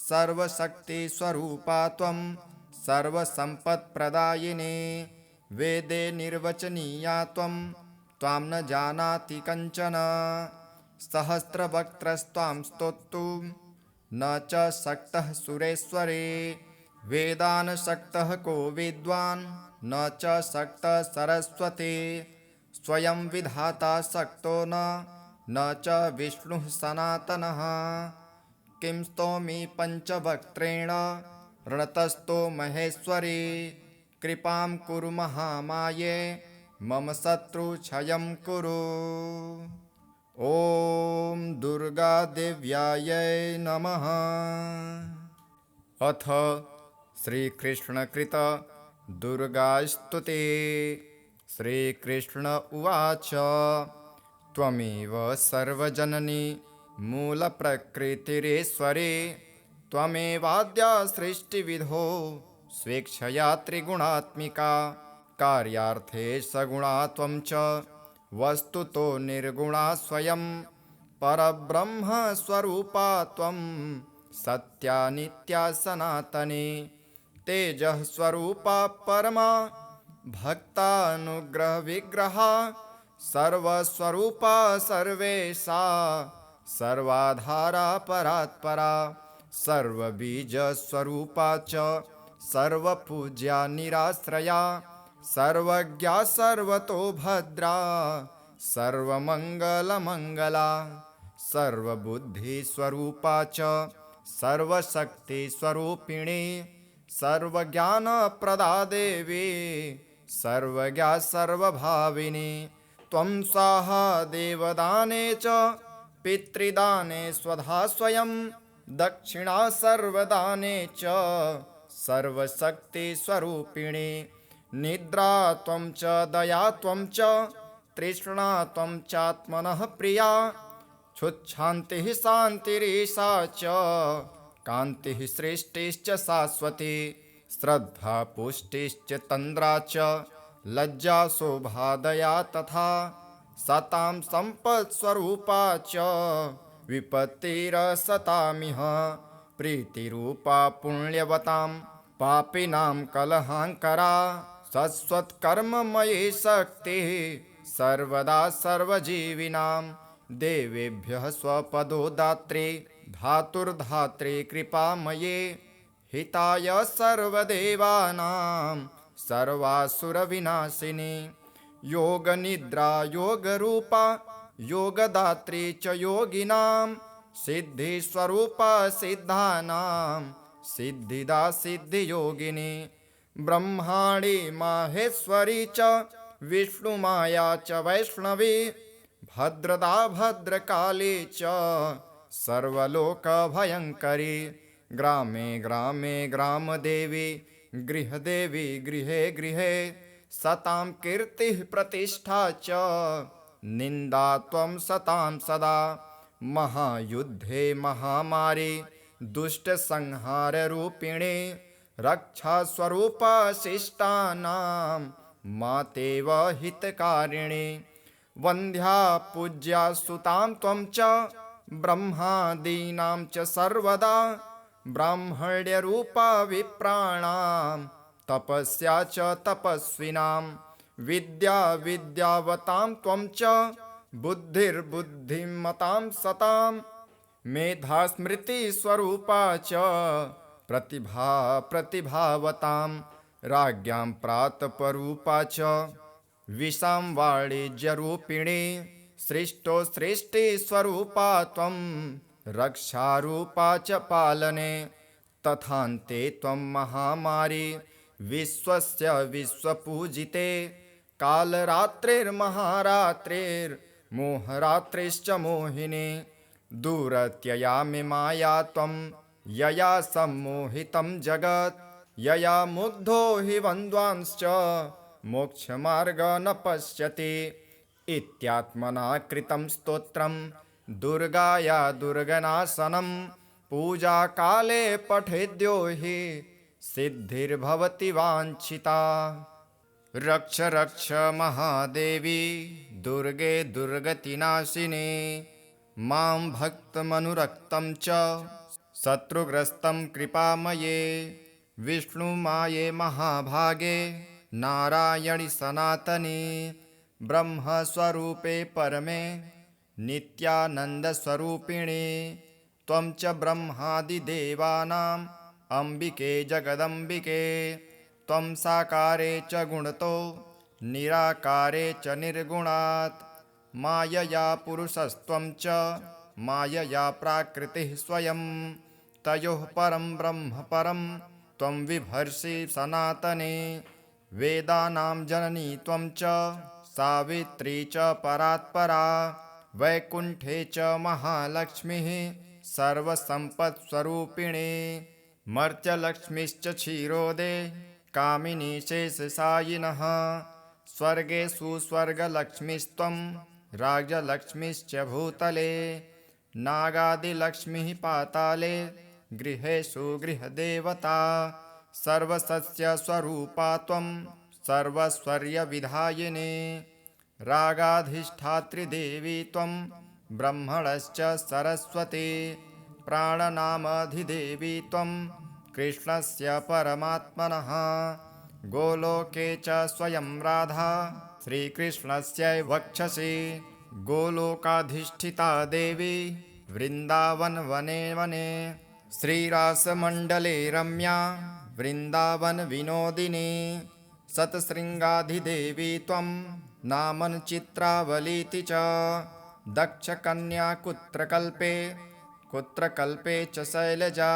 [SPEAKER 1] सर्वशक्तिस्वरूपा त्वं सर्वसम्पत्प्रदायिनी वेदे निर्वचनीया त्वं त्वां न जानाति कञ्चन सहस्रवक्त्रस्त्वां स्तोतुं न च शक्तः सुरेश्वरे वेदान् शक्तः को विद्वान् न च शक्तः सरस्वती स्वयं विधाता शक्तो न च विष्णुः सनातनः किं स्तोमि पञ्चवक्त्रेण रणतस्तो महेश्वरी कृपां कुरु महामाये मम शत्रुक्षयं कुरु। ॐ दुर्गादेव्यायै नमः। अथ श्रीकृष्णकृत दुर्गास्तुते। श्रीकृष्ण उवाच त्वमेव सर्वजननी मूलप्रकृतिरेश्वरी त्वमेवाद्या सृष्टिविधो स्वेच्छया त्रिगुणात्मिका कार्यार्थे सगुणा त्वं च वस्तुतो निर्गुणा स्वयं परब्रह्मस्वरूपा त्वं सत्या नित्या सनातनी तेजः स्वरूपा परमा भक्तानुग्रह विग्रहा सर्वस्वरूपा सर्वेशा सर्वाधारा परात्परा सर्वबीज स्वरूपा च सर्वपूज्या निराश्रया सर्वज्ञा सर्वतो भद्रा सर्वमङ्गलमङ्गला सर्वबुद्धिस्वरूपा च सर्वशक्तिस्वरूपिणी सर्वज्ञानप्रदा देवी सर्वज्ञा सर्वभाविनी त्वं स्वाहा देवदाने च पितृदाने स्वधा स्वयं दक्षिणा सर्वदाने च सर्वशक्तिस्वरूपिणी निद्रा त्वं च दया त्वं च तृष्णा त्वं चात्मनः प्रिया क्षुच्छान्तिः शान्तिरीशा च कान्तिः सृष्टिश्च शाश्वती श्रद्धा पुष्टिश्च तन्द्रा च लज्जा शोभा दया तथा सतां सम्पत्स्वरूपा च विपत्तिरसतामिह प्रीतिरूपा पुण्यवतां पापिनां कलहाङ्करा शाश्वतकर्ममयी शक्तिः सर्वदा सर्वजीविनां देवेभ्यः स्वपदो दात्री धातुर्धात्री कृपामये हिताय सर्वदेवानां सर्वासुरविनाशिनी योगनिद्रा योगरूपा योगदात्री च योगिनां सिद्धिस्वरूपा सिद्धानां सिद्धिदा सिद्धियोगिनी ब्रह्माणी माहेश्वरी च विष्णुमाया च वैष्णवी भद्रदा भद्रकाली च सर्वलोकभयङ्करी ग्रामे ग्रामे ग्रामदेवी गृहदेवी गृहे गृहे सतां कीर्तिः प्रतिष्ठा च निन्दा त्वं सतां सदा महायुद्धे महामारी दुष्टसंहाररूपिणी रक्षास्वरूपा शिष्टानां मातेव हितकारिणी वन्द्या पूज्या सुतां त्वं च ब्रह्मादीनां च सर्वदा ब्राह्मण्यरूपा विप्राणां तपस्या च तपस्विनां विद्या विद्यावतां त्वं च बुद्धिर्बुद्धिमतां सतां मेधा स्मृतिस्वरूपा च प्रतिभा प्रतिभावतां राज्ञां प्रातपरूपा च विशां वाणिज्यरूपिणी सृष्टो सृष्टिस्वरूपा त्वं रक्षारूपा च पालने तथान्ते त्वं महामारी विश्वस्य विश्वपूजिते कालरात्रिर्महारात्रिर्मोहरात्रिश्च मोहिनी दूरत्ययामि माया त्वं यया सम्मोहितं जगत् यया मुग्धो हि वन्द्वांश्च मोक्षमार्ग न पश्यति इत्यात्मना कृतं स्तोत्रं दुर्गाया दुर्गनाशनं पूजाकाले पठेद्यो हि सिद्धिर्भवति वाञ्छिता। रक्ष रक्ष महादेवी दुर्गे दुर्गतिनाशिनी मां भक्तमनुरक्तं च शत्रुग्रस्तं कृपामये विष्णुमाये महाभागे नारायणि सनातनी ब्रह्मस्वरूपे परमे नित्यानन्दस्वरूपिणी त्वं च ब्रह्मादिदेवानाम् अम्बिके जगदम्बिके त्वं साकारे च गुणतो निराकारे च निर्गुणात् मायया पुरुषस्त्वं च मायया प्राकृतिः स्वयं तयोः परं ब्रह्म परं त्वं विभर्षि सनातने वेदानां जननी त्वं च सावित्री च परात्परा वैकुण्ठे च महालक्ष्मीः सर्वसम्पत्स्वरूपिणी मर्त्यलक्ष्मीश्च क्षीरोदे कामिनी शेषशायिनः स्वर्गे सुस्वर्गलक्ष्मीस्त्वं राजलक्ष्मीश्च भूतले नागादिलक्ष्मीः पाताले गृहेषु गृहदेवता सर्वसस्यस्वरूपा त्वं सर्वस्वर्यविधायिनी रागाधिष्ठात्री देवी त्वं ब्रह्मणश्च सरस्वती प्राणनामधिदेवी त्वं कृष्णस्य परमात्मनः गोलोके च स्वयं राधा श्रीकृष्णस्य वक्षसि गोलोकाधिष्ठिता देवी वृन्दावनवने वने श्रीरासमण्डले रम्या वृन्दावनविनोदिनी शतशृङ्गाधिदेवी त्वं नामन चित्रावलीति च दक्षकन्या कुत्रकल्पे च शैलजा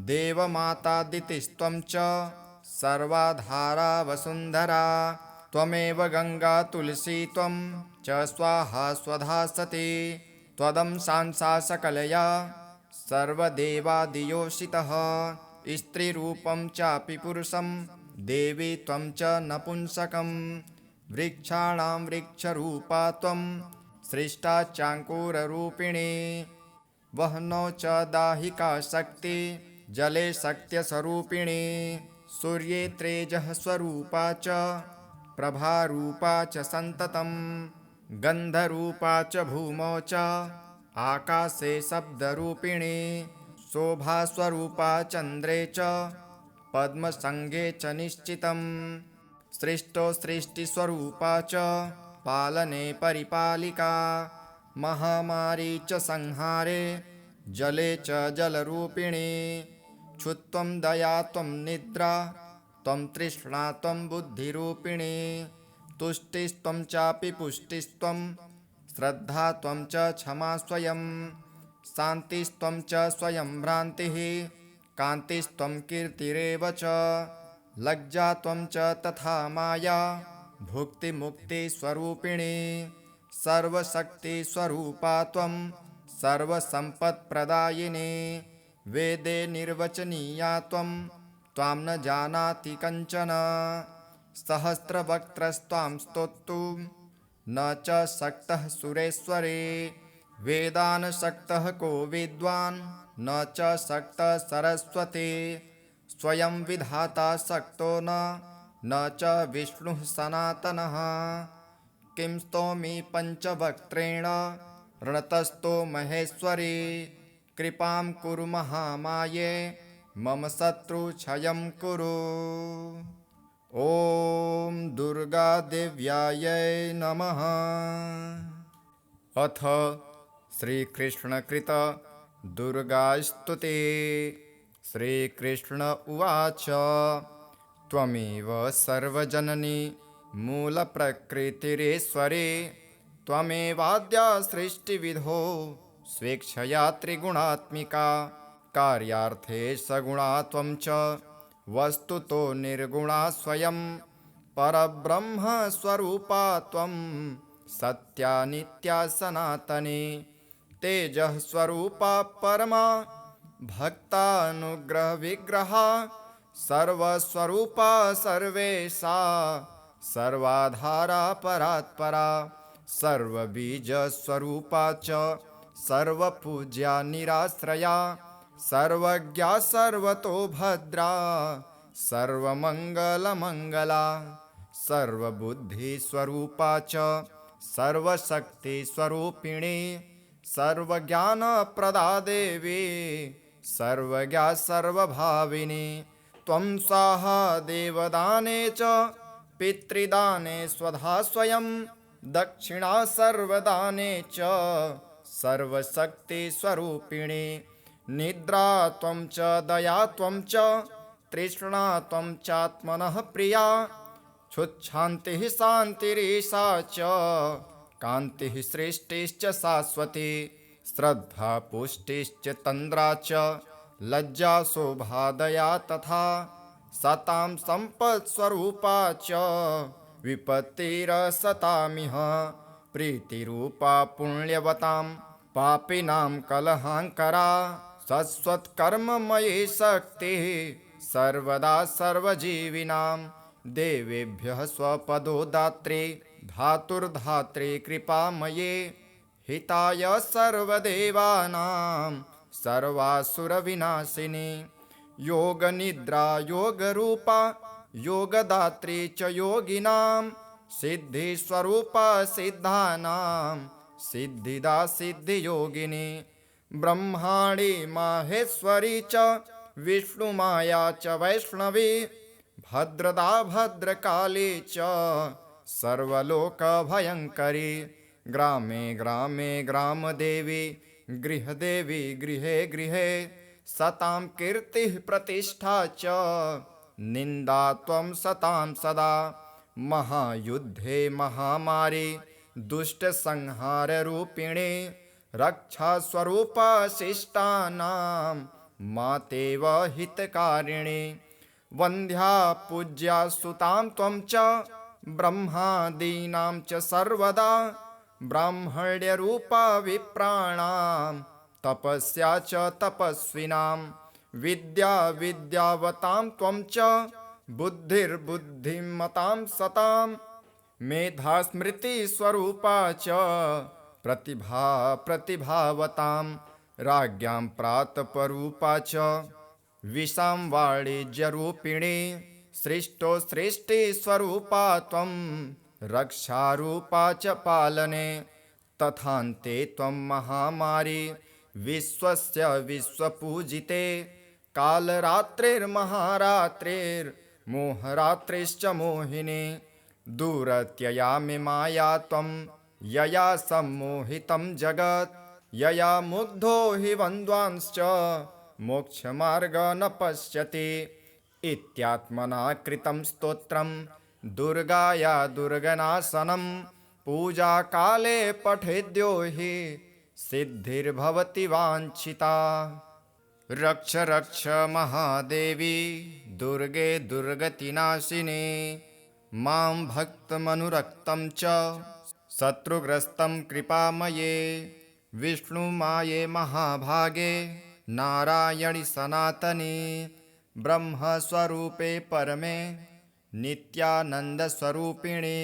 [SPEAKER 1] देवमातादितिस्त्वं च सर्वाधारा वसुन्धरा त्वमेव गङ्गा तुलसी त्वं च स्वाहा स्वधा सती त्वदंशांसा सकलया सर्वदेवादियोषितः स्त्रीरूपं चापि पुरुषं देवी त्वं च नपुंसकं वृक्षाणां वृक्षरूपा त्वं सृष्टा चाङ्कुररूपिणी वह्नौ च दाहिका शक्ति जले शक्त्यस्वरूपिणी सूर्ये तेजः स्वरूपा च प्रभारूपा च सन्ततं गन्धरूपा च भूमौ च आकाशे शब्दरूपिणी शोभास्वरूपा चन्द्रे च पद्मसङ्गे च निश्चितं सृष्टो सृष्टिस्वरूपा च पालने परिपालिका महामारी च संहारे जले च जलरूपिणी क्षुत्वं दया त्वं निद्रा त्वं तृष्णा त्वं बुद्धिरूपिणी तुष्टिस्त्वं चापि पुष्टिस्त्वं श्रद्धा त्वं च क्षमा स्वयं शान्तिस्त्वं च स्वयं भ्रान्तिः कान्तिस्त्वं कीर्तिरेव च लज्जा त्वं च तथा माया भुक्तिमुक्तिस्वरूपिणी सर्वशक्तिस्वरूपा त्वं सर्वसम्पत्प्रदायिनी वेदे निर्वचनीया त्वं त्वां न जानाति कञ्चन सहस्रवक्त्रस्त्वां स्तोतुं न च शक्तः सुरेश्वरे वेदान् शक्तः को विद्वान् न च शक्तः सरस्वती स्वयं विधाता शक्तो न च विष्णुः सनातनः किं स्तोमि पञ्चवक्त्रेण रणतस्थो महेश्वरी कृपां कुरु महामाये मम शत्रुक्षयं कुरु। ॐ दुर्गादेव्यायै नमः। अथ श्रीकृष्णकृत दुर्गास्तुते। श्रीकृष्ण उवाच त्वमेव सर्वजननी मूलप्रकृतिरेश्वरी त्वमेवाद्या सृष्टिविधो स्वेच्छया त्रिगुणात्मिका कार्यार्थे सगुणा त्वं च वस्तुतो निर्गुणा स्वयं परब्रह्मस्वरूपा त्वं सत्या नित्या सनातनी तेजः स्वरूपा परमा भक्तानुग्रहविग्रहा सर्वस्वरूपा सर्वेशा सर्वाधारा परात्परा सर्वबीजस्वरूपा च सर्वपूज्या निराश्रया सर्वज्ञा सर्वतो भद्रा सर्वमङ्गलमङ्गला सर्वबुद्धिस्वरूपा च सर्वशक्तिस्वरूपिणी सर्वज्ञानप्रदा देवी सर्वज्ञा सर्वभाविनी त्वं स्वाहा देवदाने च पितृदाने स्वधा स्वयं दक्षिणा सर्वदाने च सर्वशक्तिस्वरूपिणी निद्रा त्वं च दया त्वं च तृष्णा त्वं चात्मनः प्रिया क्षुच्छान्तिः शान्तिरीशा च कान्तिः सृष्टिश्च शाश्वती श्रद्धा पुष्टिश्च तन्द्रा च लज्जा शोभा दया तथा सतां सम्पत्स्वरूपा च विपत्तिरसतामिह प्रीतिरूपा पुण्यवतां पापिनां कलहाङ्करा शाश्वतकर्ममयी शक्तिः सर्वदा सर्वजीविनां देवेभ्यः स्वपदो दात्री धातुर्धात्री कृपामये हिताय सर्वदेवानां सर्वासुरविनाशिनी योगनिद्रा योगरूपा योगदात्री च योगिनां सिद्धिस्वरूपा सिद्धानां सिद्धिदा सिद्धियोगिनी ब्रह्माणी माहेश्वरी च विष्णुमाया च वैष्णवी भद्रदा भद्रकाली च सर्वलोकभयङ्करी ग्रामे ग्रामे ग्रामदेवी गृहदेवी गृहे गृहे सतां कीर्तिः प्रतिष्ठा च निन्दा त्वं सतां सदा महायुद्धे महामारी दुष्टसंहाररूपिणी रक्षास्वरूपा शिष्टानां मातेव हितकारिणी वन्द्या पूज्या सुतां त्वं च ब्रह्मादीनां च सर्वदा ब्राह्मण्यरूपा विप्राणां तपस्या च तपस्विनां विद्या विद्यावतां त्वं च बुद्धिर्बुद्धिमतां सतां मेधा स्मृतिस्वरूपा च प्रतिभा प्रतिभावतां राज्ञां प्रातपरूपा च विशां वाणिज्यरूपिणी सृष्टो सृष्टिस्वरूपा त्वं रक्षारूपा च पालने तथान्ते त्वं महामारी विश्वस्य विश्वपूजिते कालरात्रिर्महारात्रिर्मोहरात्रिश्च मोहिनी दूरत्ययामि माया त्वं यया सम्मोहितं जगत् यया मुग्धो हि वन्द्वांश्च मोक्षमार्ग न पश्यति इत्यात्मना कृतं स्तोत्रं दुर्गाया दुर्गनाशनं पूजाकाले पठेद्यो हि सिद्धिर्भवति वाञ्छिता। रक्ष रक्ष महादेवी दुर्गे दुर्गतिनाशिनी मां भक्तमनुरक्तं च शत्रुग्रस्तं कृपामये विष्णुमाये महाभागे नारायणि सनातनी ब्रह्मस्वरूपे परमे नित्यानन्दस्वरूपिणी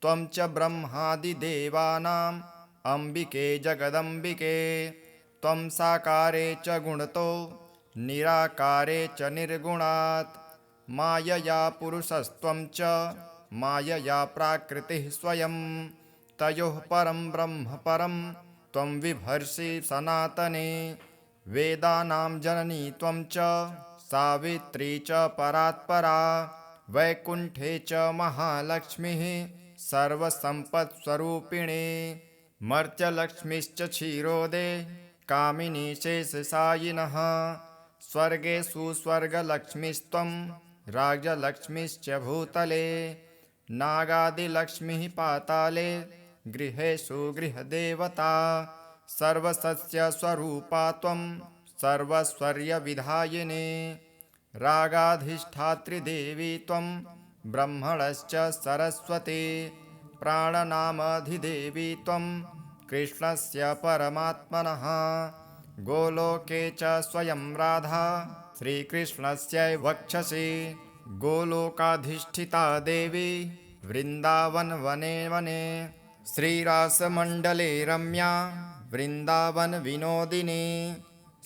[SPEAKER 1] त्वं च ब्रह्मादिदेवानाम् अम्बिके जगदम्बिके त्वं साकारे च गुणतो निराकारे च निर्गुणात् मायया पुरुषस्त्वं च मायया प्राकृतिः स्वयं तयोः परं ब्रह्म परं त्वं विभर्षि सनातने वेदानां जननी त्वं च सावित्री च परात्परा वैकुण्ठे च महालक्ष्मीः सर्वसम्पत्स्वरूपिणी मर्त्यलक्ष्मीश्च क्षीरोदे कामिनी शेषशायिनः स्वर्गेषु स्वर्गलक्ष्मीस्त्वं राज्यलक्ष्मीश्च भूतले नागादिलक्ष्मीः पाताले गृहेषु गृहदेवता सर्वसस्यस्वरूपा त्वं सर्वस्वर्यविधायिनी रागाधिष्ठात्रिदेवी त्वं ब्रह्मणश्च सरस्वती प्राणनामधिदेवी त्वं कृष्णस्य परमात्मनः गोलोके च स्वयं राधा श्रीकृष्णस्यै वक्षसि गोलोकाधिष्ठिता देवी वृन्दावनवने वने श्रीरासमण्डले रम्या वृन्दावनविनोदिनी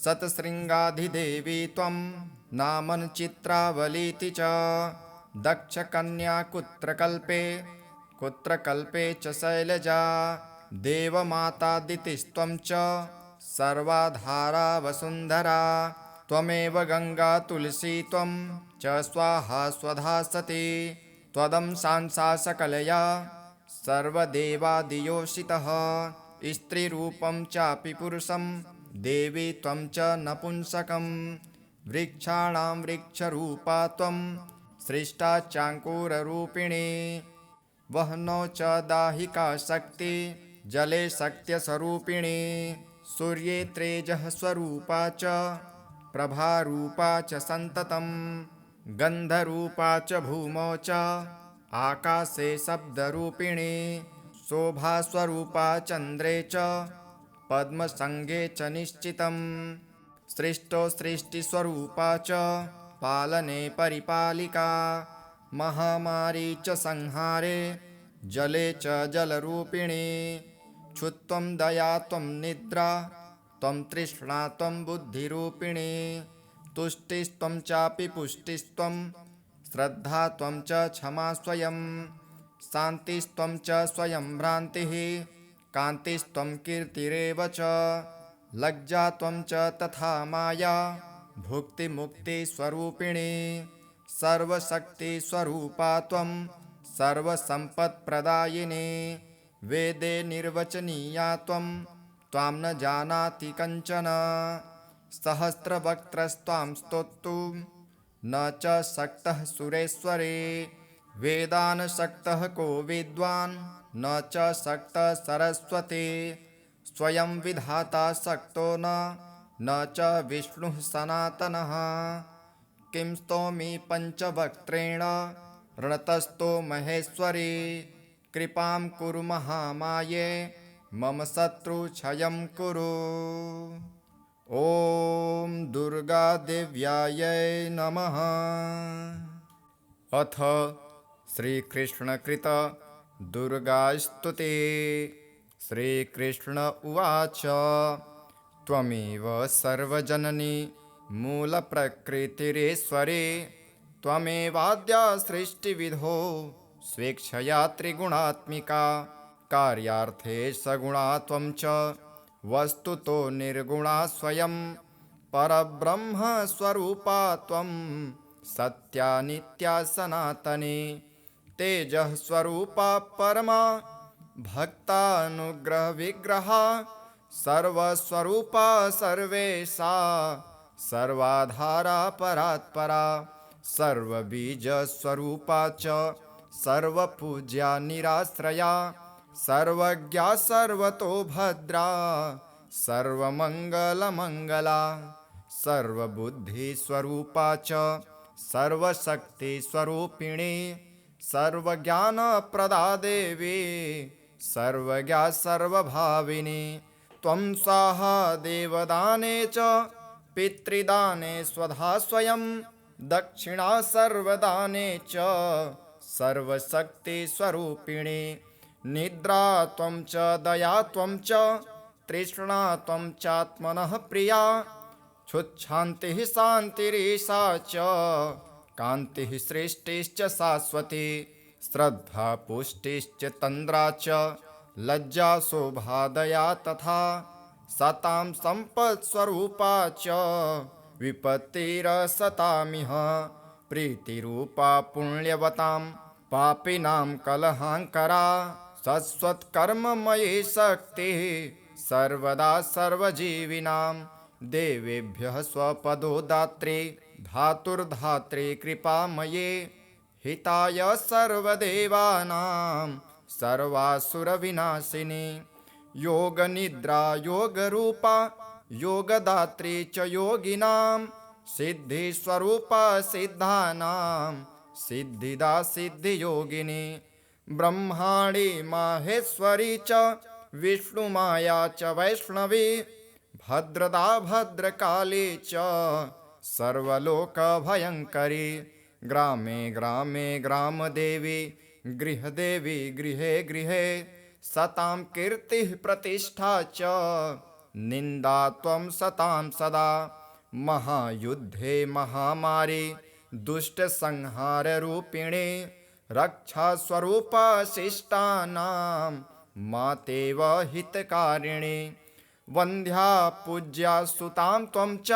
[SPEAKER 1] शतशृङ्गाधिदेवी त्वं नामनचित्रावलीति च दक्षकन्या कुत्रकल्पे च शैलजा देवमातादितिस्त्वं च सर्वाधारा वसुन्धरा त्वमेव गङ्गा तुलसी त्वं च स्वाहा स्वधा सती त्वदंशांसा सकलया सर्वदेवादियोषितः स्त्रीरूपं चापि पुरुषं देवी त्वं च नपुंसकं वृक्षाणां वृक्षरूपा त्वं सृष्टा चाङ्कुररूपिणी वह्नौ च दाहिका शक्ति जले शक्त्यस्वरूपिणी सूर्ये तेजःस्वरूपा च प्रभारूपा च सन्ततं गन्धरूपा च भूमौ च आकाशे शब्दरूपिणी शोभास्वरूपा चन्द्रे च पद्मसङ्गे च निश्चितं सृष्टो सृष्टिस्वरूपा च पालने परिपालिका महामारी च संहारे जले च जलरूपिणी क्षुत्वं दया त्वं निद्रा त्वं तृष्णा त्वं बुद्धिरूपिणी तुष्टिस्त्वं चापि पुष्टिस्त्वं श्रद्धा त्वं च क्षमा स्वयं शान्तिस्त्वं च स्वयं भ्रान्तिः कान्तिस्त्वं कीर्तिरेव च लज्जा त्वं च तथा माया भुक्तिमुक्तिस्वरूपिणी सर्वशक्तिस्वरूपा त्वं सर्वसम्पत्प्रदायिनी वेदे निर्वचनीया त्वं त्वां न जानाति कञ्चन सहस्रवक्त्रस्त्वां स्तोतुं न च शक्तः सुरेश्वरे वेदान् शक्तः को विद्वान् न च शक्तः सरस्वती स्वयं विधाता शक्तो न च विष्णुः सनातनः किं स्तोमि पञ्चवक्त्रेण रणतस्तो महेश्वरी कृपां कुरु महामाये मम शत्रुक्षयं कुरु। ॐ दुर्गादेव्यायै नमः। अथ श्रीकृष्णकृत दुर्गास्तुते। श्रीकृष्ण उवाच त्वमेव सर्वजननी मूलप्रकृतिरेश्वरी त्वमेवाद्या सृष्टिविधो स्वेच्छया त्रिगुणात्मिका कार्यार्थे सगुणा त्वं च वस्तुतो निर्गुणा स्वयं परब्रह्मस्वरूपा त्वं सत्या नित्या सनातनी तेजः स्वरूपा परमा भक्तानुग्रहविग्रहा सर्वस्वरूपा सर्वेशा सर्वाधारा परात्परा सर्वबीजस्वरूपा च सर्वपूज्या निराश्रया सर्वज्ञा सर्वतो भद्रा सर्वमङ्गलमङ्गला सर्वबुद्धिस्वरूपा च सर्वशक्तिस्वरूपिणी सर्वज्ञानप्रदा देवी सर्वज्ञा सर्वभाविनी त्वं स्वाहा देवदाने च पितृदाने स्वधा स्वयं दक्षिणा सर्वदाने च सर्वशक्तिस्वरूपिणी निद्रा त्वं च दया त्वं च तृष्णा त्वं चात्मनः प्रिया क्षुच्छान्तिः शान्तिरीशा च कान्तिः सृष्टिश्च शाश्वती श्रद्धा पुष्टिश्च तन्द्रा च लज्जा शोभा दया तथा सतां सम्पत्स्वरूपा च विपत्तिरसतामिह प्रीतिरूपा पुण्यवतां पापिनां कलहाङ्करा शाश्वतकर्ममयी शक्तिः सर्वदा सर्वजीविनां देवेभ्यः स्वपदो दात्री धातुर्धात्री कृपामये हिताय सर्वदेवानां सर्वासुरविनाशिनी योगनिद्रा योगरूपा योगदात्री च योगिनां सिद्धिस्वरूपा सिद्धानां सिद्धिदा सिद्धियोगिनी ब्रह्माणी माहेश्वरी च विष्णुमाया च वैष्णवी भद्रदा भद्रकाली च सर्वलोकभयङ्करी ग्रामे ग्रामे ग्रामदेवी गृहदेवी गृहे गृहे सतां कीर्तिः प्रतिष्ठा च निन्दा त्वं सतां सदा महायुद्धे महामारी दुष्टसंहाररूपिणी रक्षास्वरूपा शिष्टानां मातेव हितकारिणी वन्द्या पूज्या सुतां त्वं च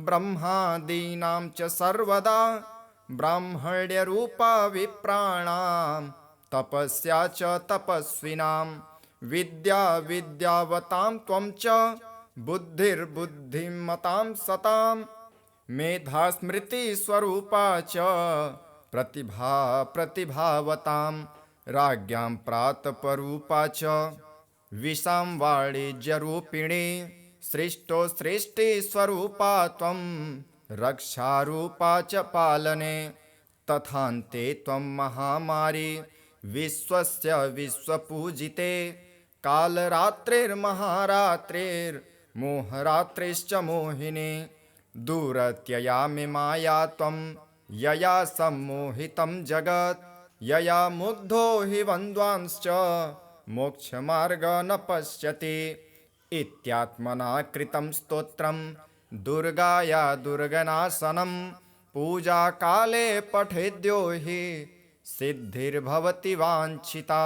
[SPEAKER 1] ब्रह्मादीनां च सर्वदा ब्राह्मण्यरूपा विप्राणां तपस्या च तपस्विनां विद्या विद्यावतां त्वं च बुद्धिर्बुद्धिमतां सतां मेधा स्मृतिस्वरूपा च प्रतिभा प्रतिभावतां राज्ञां प्रातपरूपा च विशां वाणिज्यरूपिणी सृष्टो सृष्टिस्वरूपा त्वं रक्षारूपा च पालने तथान्ते त्वं महामारी विश्वस्य विश्वपूजिते कालरात्रिर्महारात्रिर्मोहरात्रिश्च मोहिनी दूरत्ययामि माया त्वं यया सम्मोहितं जगत् यया मुग्धो हि वन्द्वांश्च मोक्षमार्ग न पश्यति इत्यात्मना कृतं स्तोत्रं दुर्गाया दुर्गनाशनं पूजाकाले पठेद्यो हि सिद्धिर्भवति वाञ्छिता।